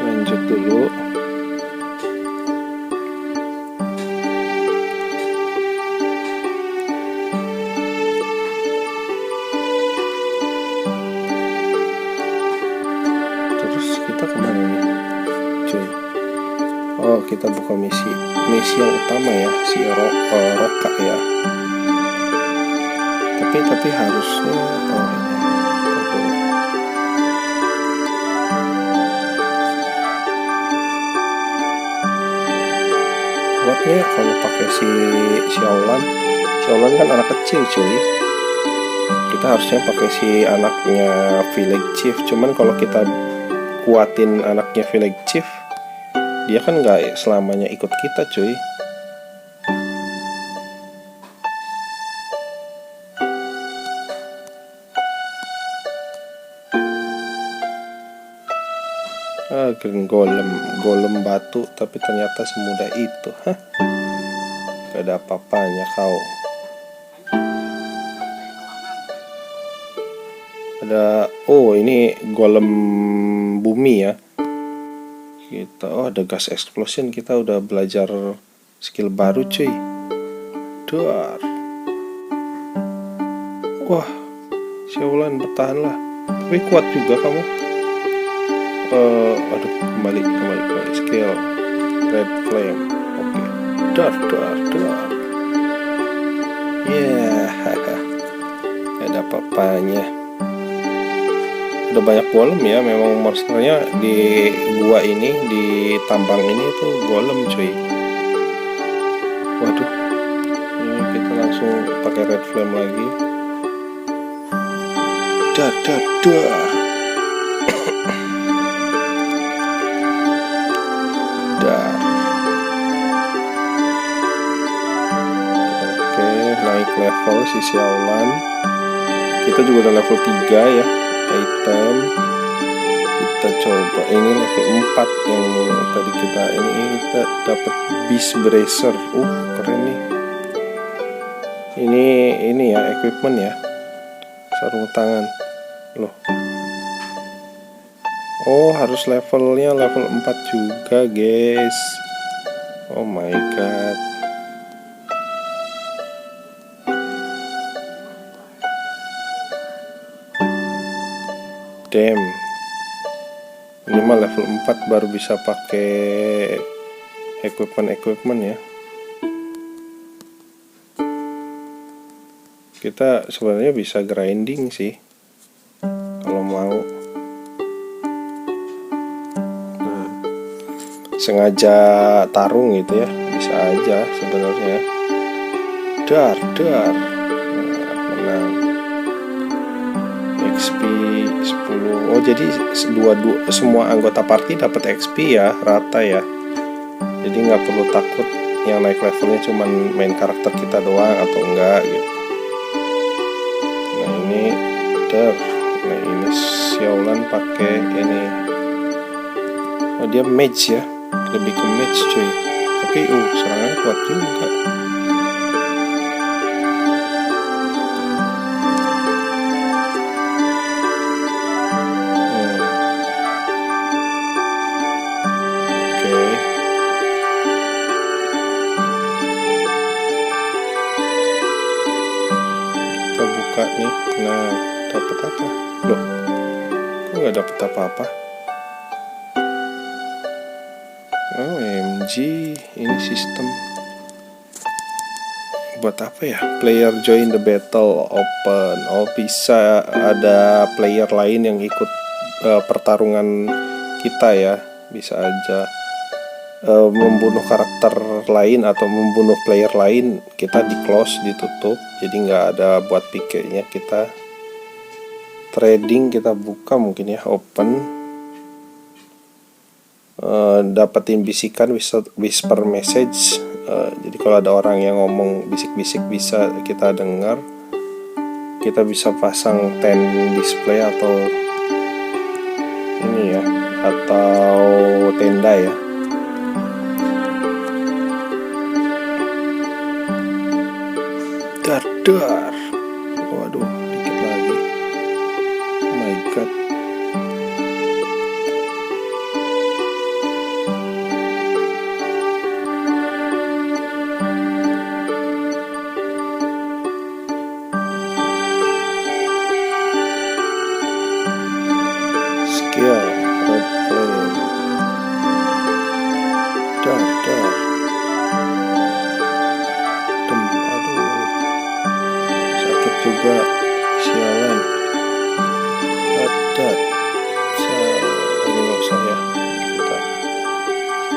Lanjut dulu. Terus kita kemana nih, cuy? Oh, kita buka misi yang utama ya, si Roka ya. Tapi harusnya buatnya kalau pakai si Xiaolan kan anak kecil cuy. Kita harusnya pakai si anaknya village chief. Cuman kalau kita kuatin anaknya village chief, dia kan nggak selamanya ikut kita cuy. Green golem batu, tapi ternyata semudah itu. Gak ada apa-apanya kau. Ada, ini golem bumi ya. Ada gas explosion. Kita udah belajar skill baru cuy. Dar. Wah, Xiaolan, bertahanlah. Tapi kuat juga kamu. Kembali skill red flame. Oke. Dar. Ada apa-apanya. Ada banyak golem ya, memang monsternya di gua ini, di tambang ini tuh golem cuy. Waduh, ini kita langsung pakai red flame lagi. Dar. Oke, naik level si Xiaolan. Kita juga udah level 3 ya. Item kita coba, ini level 4 yang tadi kita dapat Beast Bracer. Keren nih. Ini ya equipment ya, sarung tangan loh. Harus levelnya level 4 juga guys. Oh my god. Damn. Ini mah level 4 baru bisa pakai equipment ya. Kita sebenarnya bisa grinding sih kalau mau. Sengaja tarung gitu ya, bisa aja sebenarnya. Dar. Nah, menang. XP 10. Oh, jadi semua anggota party dapat XP ya, rata ya. Jadi nggak perlu takut yang naik levelnya cuman main karakter kita doang atau enggak gitu. Nah, ini Dar. Nah, ini Xiaolan pakai ini. Oh, dia mage ya. Lebih ke mage cuy. Tapi serangannya kuat juga. Nih, nah dapat apa? Loh, kok nggak dapat apa-apa? OMG, ini sistem buat apa ya? Player join the battle open. Oh, bisa ada player lain yang ikut pertarungan kita ya. Bisa aja membunuh karakter lain atau membunuh player lain, kita di close, ditutup, jadi nggak ada buat pikirnya. Kita trading, kita buka mungkin ya, open, dapetin bisikan whisper message. Jadi kalau ada orang yang ngomong bisik-bisik bisa kita dengar. Kita bisa pasang 10 display atau ini ya, atau tenda ya. Dar. Waduh, dikit lagi. Oh my god. Skill red flame. Dar. Aduh, sakit juga. Sialan. Ada. Ini nggak usah ya. Kita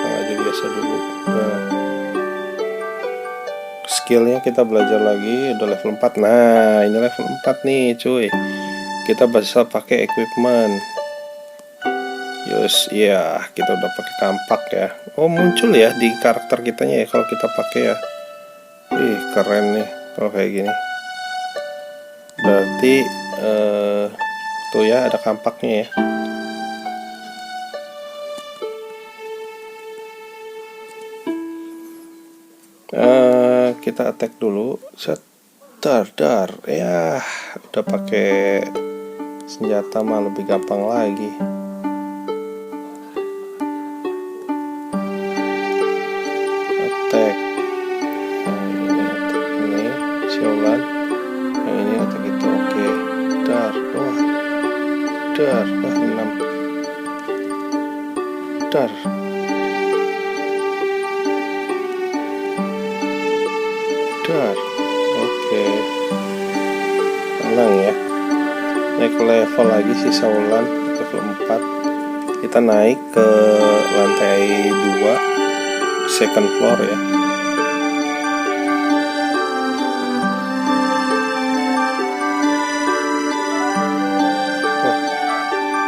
aja biasa dulu. Nah, skillnya kita belajar lagi. Udah level 4. Nah, ini level 4 nih cuy. Kita bisa pakai equipment. Yes, ya, kita udah pakai kampak ya. Oh, muncul ya di karakter kitanya ya kalau kita pakai ya. Keren nih kalau kayak gini. Berarti tuh ya, ada kampaknya ya. Kita attack dulu. Set. Dar. Ya, udah pakai senjata mah lebih gampang lagi. Attack. Ini Xiaolan. Yang ini attack itu oke. Dar. 6. Dar. Oke. Tenang ya. Naik level lagi si Xiaolan, level 4. Kita naik ke lantai 2, second floor ya.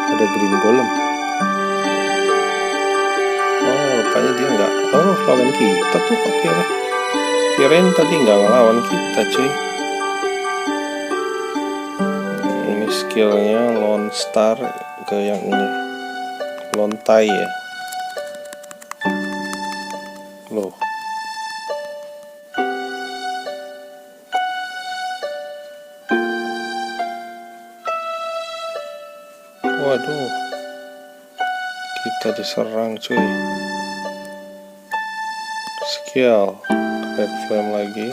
Ada green golem. Oh, rupanya dia nggak. Oh, lawan kita tuh. Oke lah. Kirain tadi nggak ngelawan kita cuy. Ini skillnya Lone Star ke yang ini, lontai ya. Loh, waduh, kita diserang cuy. Skill red flame lagi.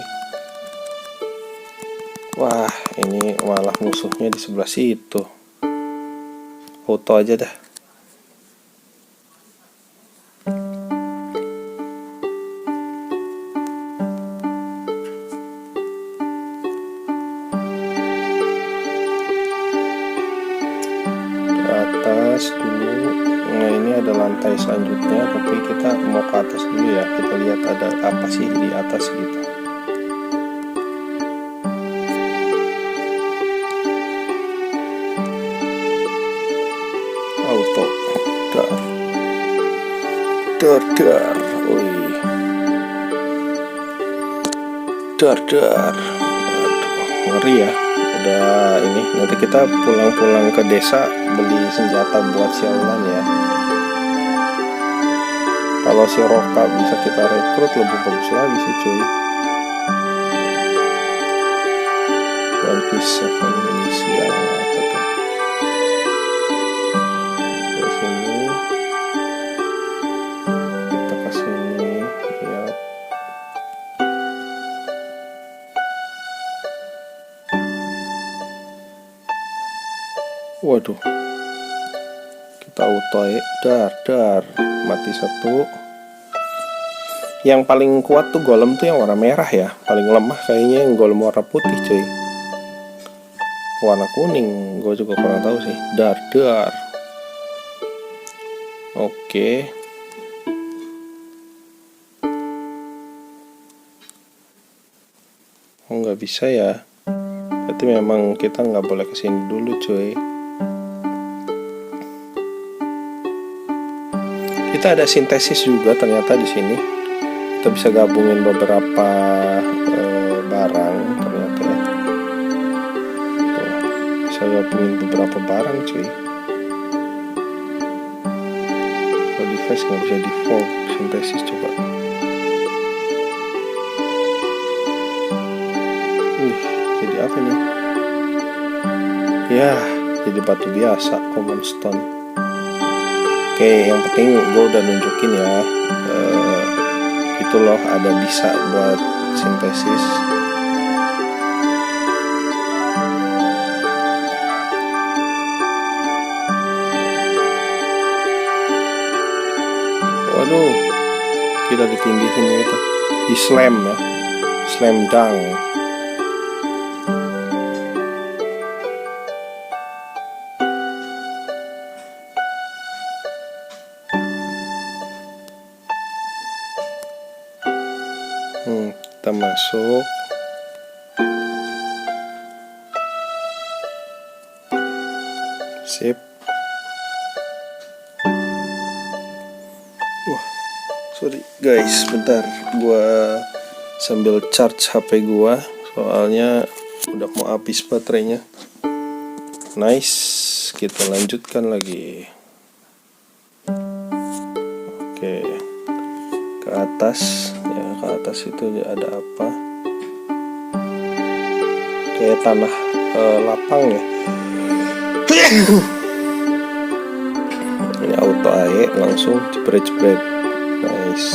Wah, ini malah musuhnya di sebelah situ. Auto aja dah. atas dulu. Nah ini ada lantai selanjutnya, tapi kita mau ke atas dulu ya. Kita lihat ada apa sih di atas gitu. Auto, dar, wih, dar, aduh, ngeri ya. Udah ini, nanti kita pulang ke desa beli senjata buat Xiaolan ya. Kalau si Roka bisa kita rekrut lebih bagus lagi sih cuy. One Piece 7 inisial apa tuh? Ke sini, kita ke sini ya. Waduh, kita auto dar, mati satu. Yang paling kuat tuh golem tuh yang warna merah ya. Paling lemah kayaknya yang golem warna putih cuy. Warna kuning gue juga kurang tahu sih. Dar. Oke. Oh nggak bisa ya. Berarti memang kita nggak boleh kesini dulu cuy. Kita ada sintesis juga ternyata di sini. Kita bisa gabungin beberapa barang ternyata ya. Tuh, bisa gabungin beberapa barang cuy. Kalau device nggak bisa default sintesis, coba. Jadi apa nih? Ya, jadi batu biasa, common stone. Oke, yang penting gue udah nunjukin ya. Itu loh ada bisa buat sintesis. Waduh, kita ditindihin gitu. Di slam ya, slam dunk. Kita masuk. Sip. Wah, sorry guys, bentar. Gua sambil charge HP gua, soalnya udah mau habis baterainya. Nice, kita lanjutkan lagi. Oke, ke atas. Ke atas itu ada apa? Kayak tanah lapang ya. Ini auto AE langsung jebret. Nice.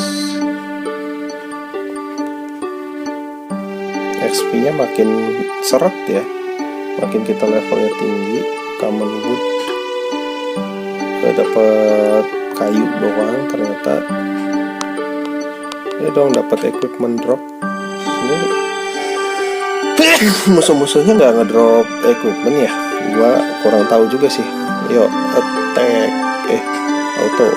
XP nya makin seret ya. Makin kita levelnya tinggi. Common wood. Dapat kayu doang ternyata. Ya dong, dapat equipment drop. Ini musuh-musuhnya nggak ngedrop equipment ya. Gua kurang tahu juga sih. Yuk, attack. Auto.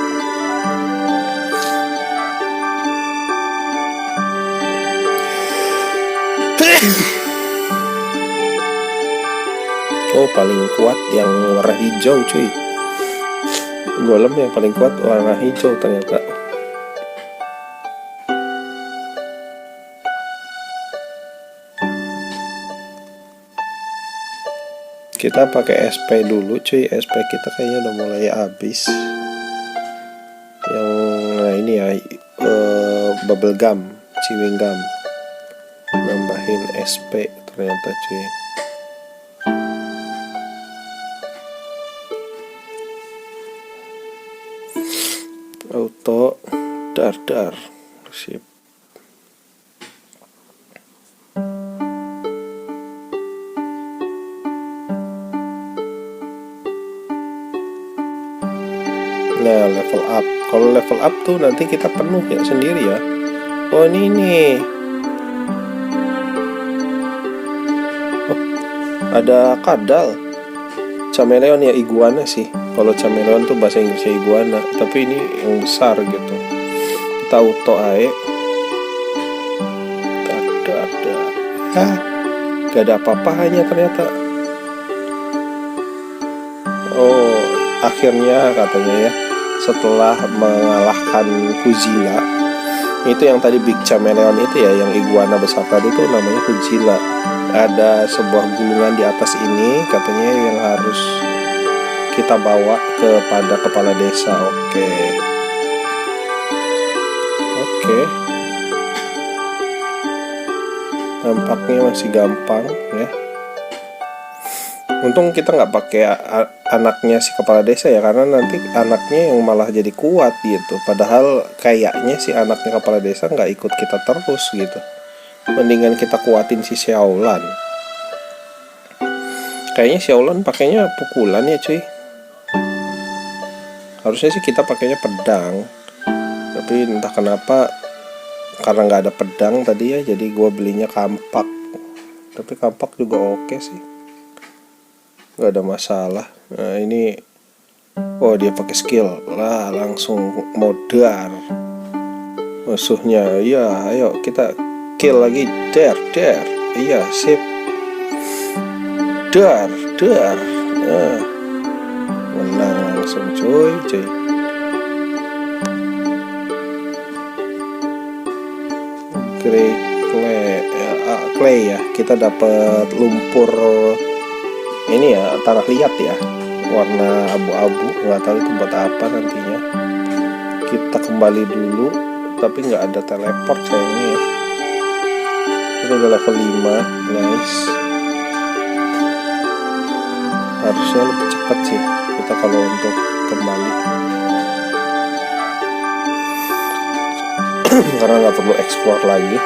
Oh, paling kuat yang warna hijau cuy. Golem yang paling kuat warna hijau ternyata. Kita pakai SP dulu cuy. SP kita kayaknya udah mulai habis. Yang nah ini ya, bubble gum, chewing gum. Nambahin SP ternyata cuy. Auto dar. Sip. Nah, level up. Kalau level up tuh nanti kita penuh ya sendiri ya. Oh, ini nih. Oh, ada kadal. Chameleon ya, iguana sih. Kalau chameleon tuh bahasa Inggrisnya iguana, tapi ini yang besar gitu. Kita auto ae. Gak ada apa-apanya ternyata. Oh, akhirnya katanya ya, setelah mengalahkan Godzilla, itu yang tadi Big Chameleon itu ya, yang iguana besar tadi itu namanya Godzilla. Ada sebuah gulungan di atas ini katanya yang harus kita bawa kepada kepala desa. Oke. Nampaknya masih gampang ya. Untung kita nggak pakai anaknya si kepala desa ya, karena nanti anaknya yang malah jadi kuat gitu. Padahal kayaknya si anaknya kepala desa nggak ikut kita terus gitu. Mendingan kita kuatin si Xiaolan. Kayaknya Xiaolan pakainya pukulan ya cuy. Harusnya sih kita pakainya pedang. Tapi entah kenapa, karena nggak ada pedang tadi ya, jadi gue belinya kampak. Tapi kampak juga oke sih, nggak ada masalah. Nah ini, oh dia pakai skill lah, langsung modar musuhnya. Iya, ayo kita kill lagi. Der, iya sip. Der, menang langsung cuy. Clay ya, kita dapat lumpur ini ya, tanah liat ya, warna abu-abu, nggak tahu itu buat apa nantinya. Kita kembali dulu, tapi nggak ada teleport sayangnya ya. Kita udah level 5, nice. Harusnya lebih cepat sih kita kalau untuk kembali, karena nggak perlu explore lagi.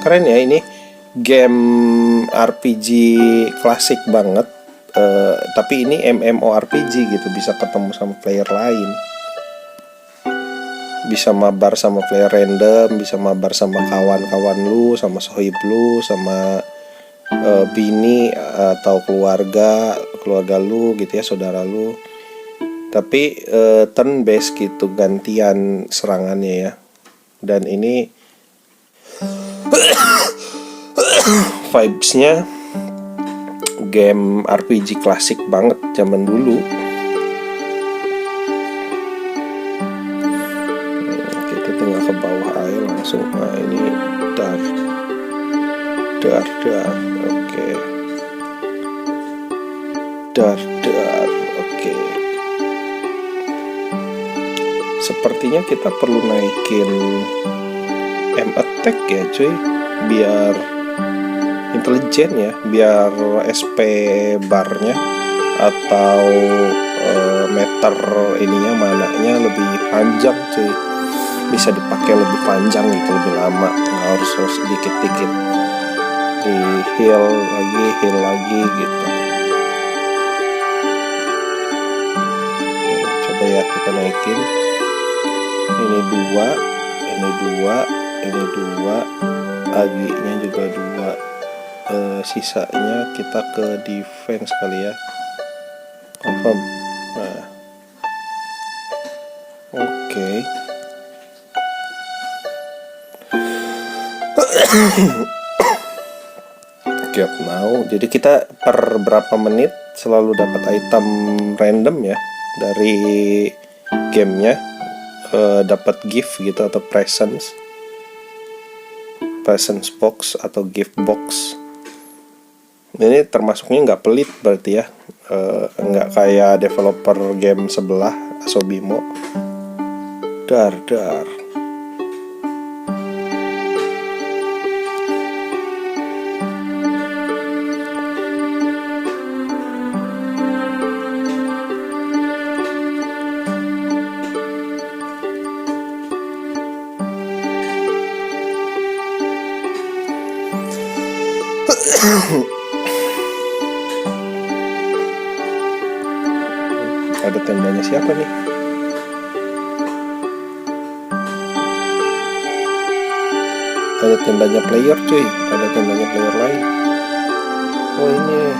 Keren ya, ini game RPG klasik banget, tapi ini MMORPG gitu, bisa ketemu sama player lain, bisa mabar sama player random, bisa mabar sama kawan-kawan lu, sama sohib lu, sama bini atau keluarga lu gitu ya, saudara lu. Tapi turn based gitu, gantian serangannya ya. Dan ini vibes-nya game RPG klasik banget zaman dulu. Kita tinggal ke bawah air langsung. Nah ini dar, oke. Dar, oke. Sepertinya kita perlu naikin attack ya cuy, biar intelijen ya, biar SP barnya atau meter ininya, mananya lebih panjang cuy, bisa dipakai lebih panjang gitu, lebih lama, nggak harus dikit-dikit di heal lagi gitu. Coba ya kita naikin, ini dua, aginya juga 2, sisanya kita ke defense kali ya, confirm. Nah oke. Get now, jadi kita per berapa menit selalu dapat item random ya dari gamenya, dapat gift gitu atau presents box atau gift box. Ini termasuknya nggak pelit berarti ya, nggak kayak developer game sebelah Asobimo. Dar. Ada Punya siapa nih? Ada tendanya player cuy. Ada tendanya player lain. Oh ini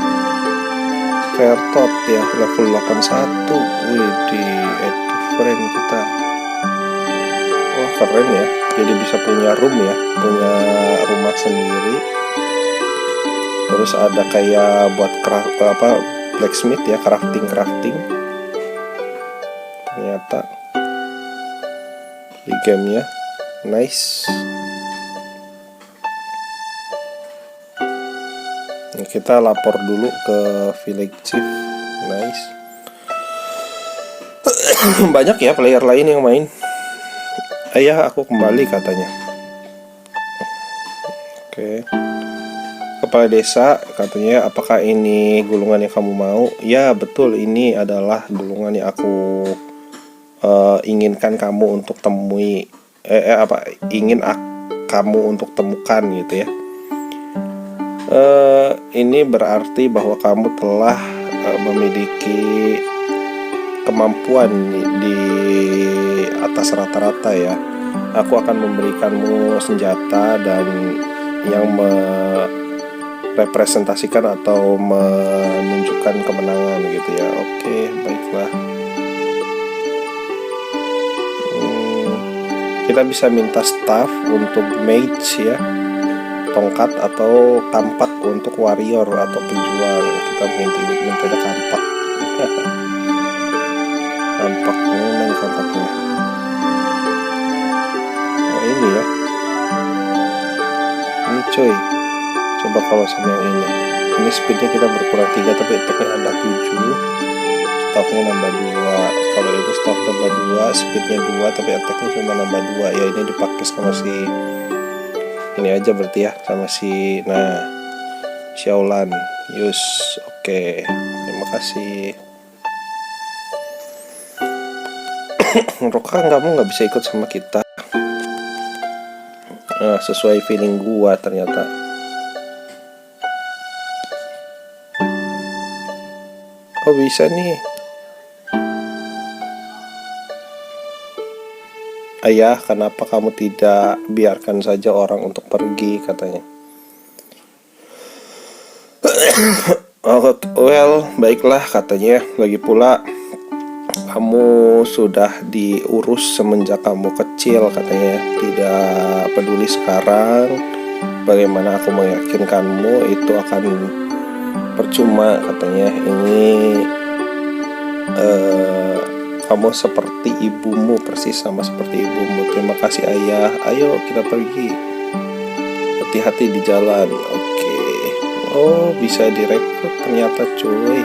Fairtot ya, level 81. Wih, di add to friend kita. Wah keren ya. Jadi bisa punya room ya, punya rumah sendiri. Terus ada kayak buat craft blacksmith ya, crafting. Ternyata di gamenya nice. Nah, kita lapor dulu ke village chief. Nice. Banyak ya player lain yang main. Ayah aku kembali katanya. Oke. Kepala desa katanya, apakah ini gulungan yang kamu mau? Ya betul, ini adalah gulungan yang aku inginkan kamu untuk temui. Kamu untuk temukan gitu ya. Ini berarti bahwa kamu telah memiliki kemampuan di atas rata-rata ya. Aku akan memberikanmu senjata dan yang merepresentasikan atau menunjukkan kemenangan gitu ya. Oke, baiklah. Kita bisa minta staff untuk mage ya, tongkat atau kampak untuk warrior atau pejuang. Kita mintanya kampak. Kampaknya mana kampaknya? Oh ini ya. Ini coy. Coba kalau sama yang ini. Ini speednya kita berkurang 3 tapi attacknya nambah 7. Staffnya nambah 2. Kalau itu staff nambah 2, speednya 2 tapi attacknya cuma nambah 2. Ya ini dipakai sama si ini aja berarti ya, sama si Xiaolan. Yus, oke. Terima kasih. Roka kamu nggak bisa ikut sama kita. Sesuai feeling gua ternyata. Oh bisa nih. Ayah, kenapa kamu tidak biarkan saja orang untuk pergi, katanya. Oh, well, baiklah, katanya. Lagi pula kamu sudah diurus semenjak kamu kecil, katanya. Tidak peduli sekarang bagaimana aku meyakinkanmu, itu akan percuma, katanya. Ini kamu seperti ibumu, persis sama seperti ibumu. Terima kasih ayah. Ayo kita pergi. Hati-hati di jalan. Oke. Oh bisa direkrut ternyata cuy.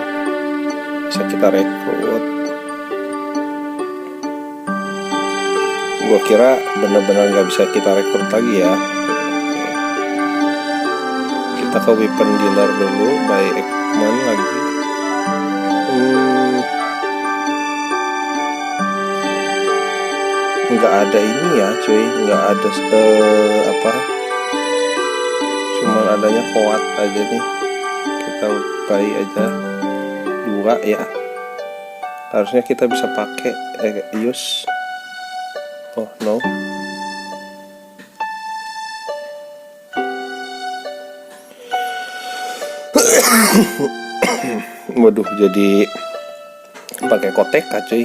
Bisa kita rekrut. Gua kira benar-benar nggak bisa kita rekrut lagi ya. Oke. Kita ke weapon dealer dulu. Buy equipment lagi. Nggak ada ini ya cuy, nggak ada cuman adanya kuat aja nih. Kita buy aja 2 ya, harusnya kita bisa pakai use. Oh no, waduh, jadi pakai koteka cuy.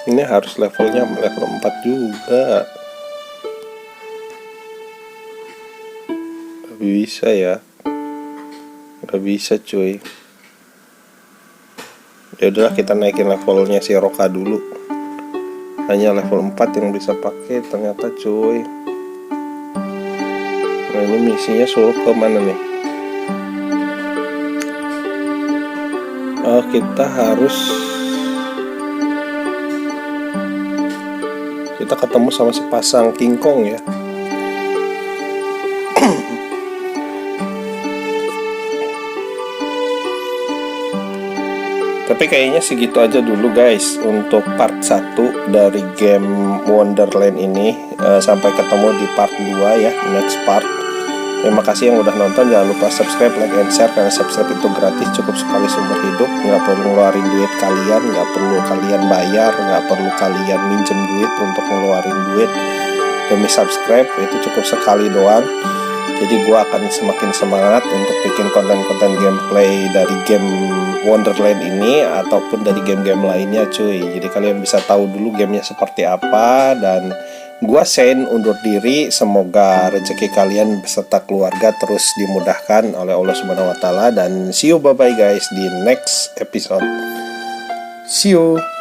Ini harus levelnya level 4 juga. Gak bisa ya. Gak bisa cuy. Ya udahlah, kita naikin levelnya si Roka dulu. Hanya level 4 yang bisa pakai ternyata cuy. Nah ini misinya suruh ke mana nih? Oh kita ketemu sama sepasang King Kong ya. Tapi kayaknya segitu aja dulu guys untuk part 1 dari game Wonderland ini. Sampai ketemu di part 2 ya, next part. Terima kasih yang udah nonton. Jangan lupa subscribe, like, and share, karena subscribe itu gratis, cukup sekali seumur hidup. Nggak perlu ngeluarin duit kalian, nggak perlu kalian bayar, nggak perlu kalian minjem duit untuk ngeluarin duit demi subscribe. Itu cukup sekali doang. Jadi gue akan semakin semangat untuk bikin konten-konten gameplay dari game Wonderland ini ataupun dari game-game lainnya cuy. Jadi kalian bisa tahu dulu gamenya seperti apa. Dan gue Shane undur diri. Semoga rezeki kalian beserta keluarga terus dimudahkan oleh Allah Subhanahu wa Ta'ala. Dan see you, bye bye guys, di next episode. See you.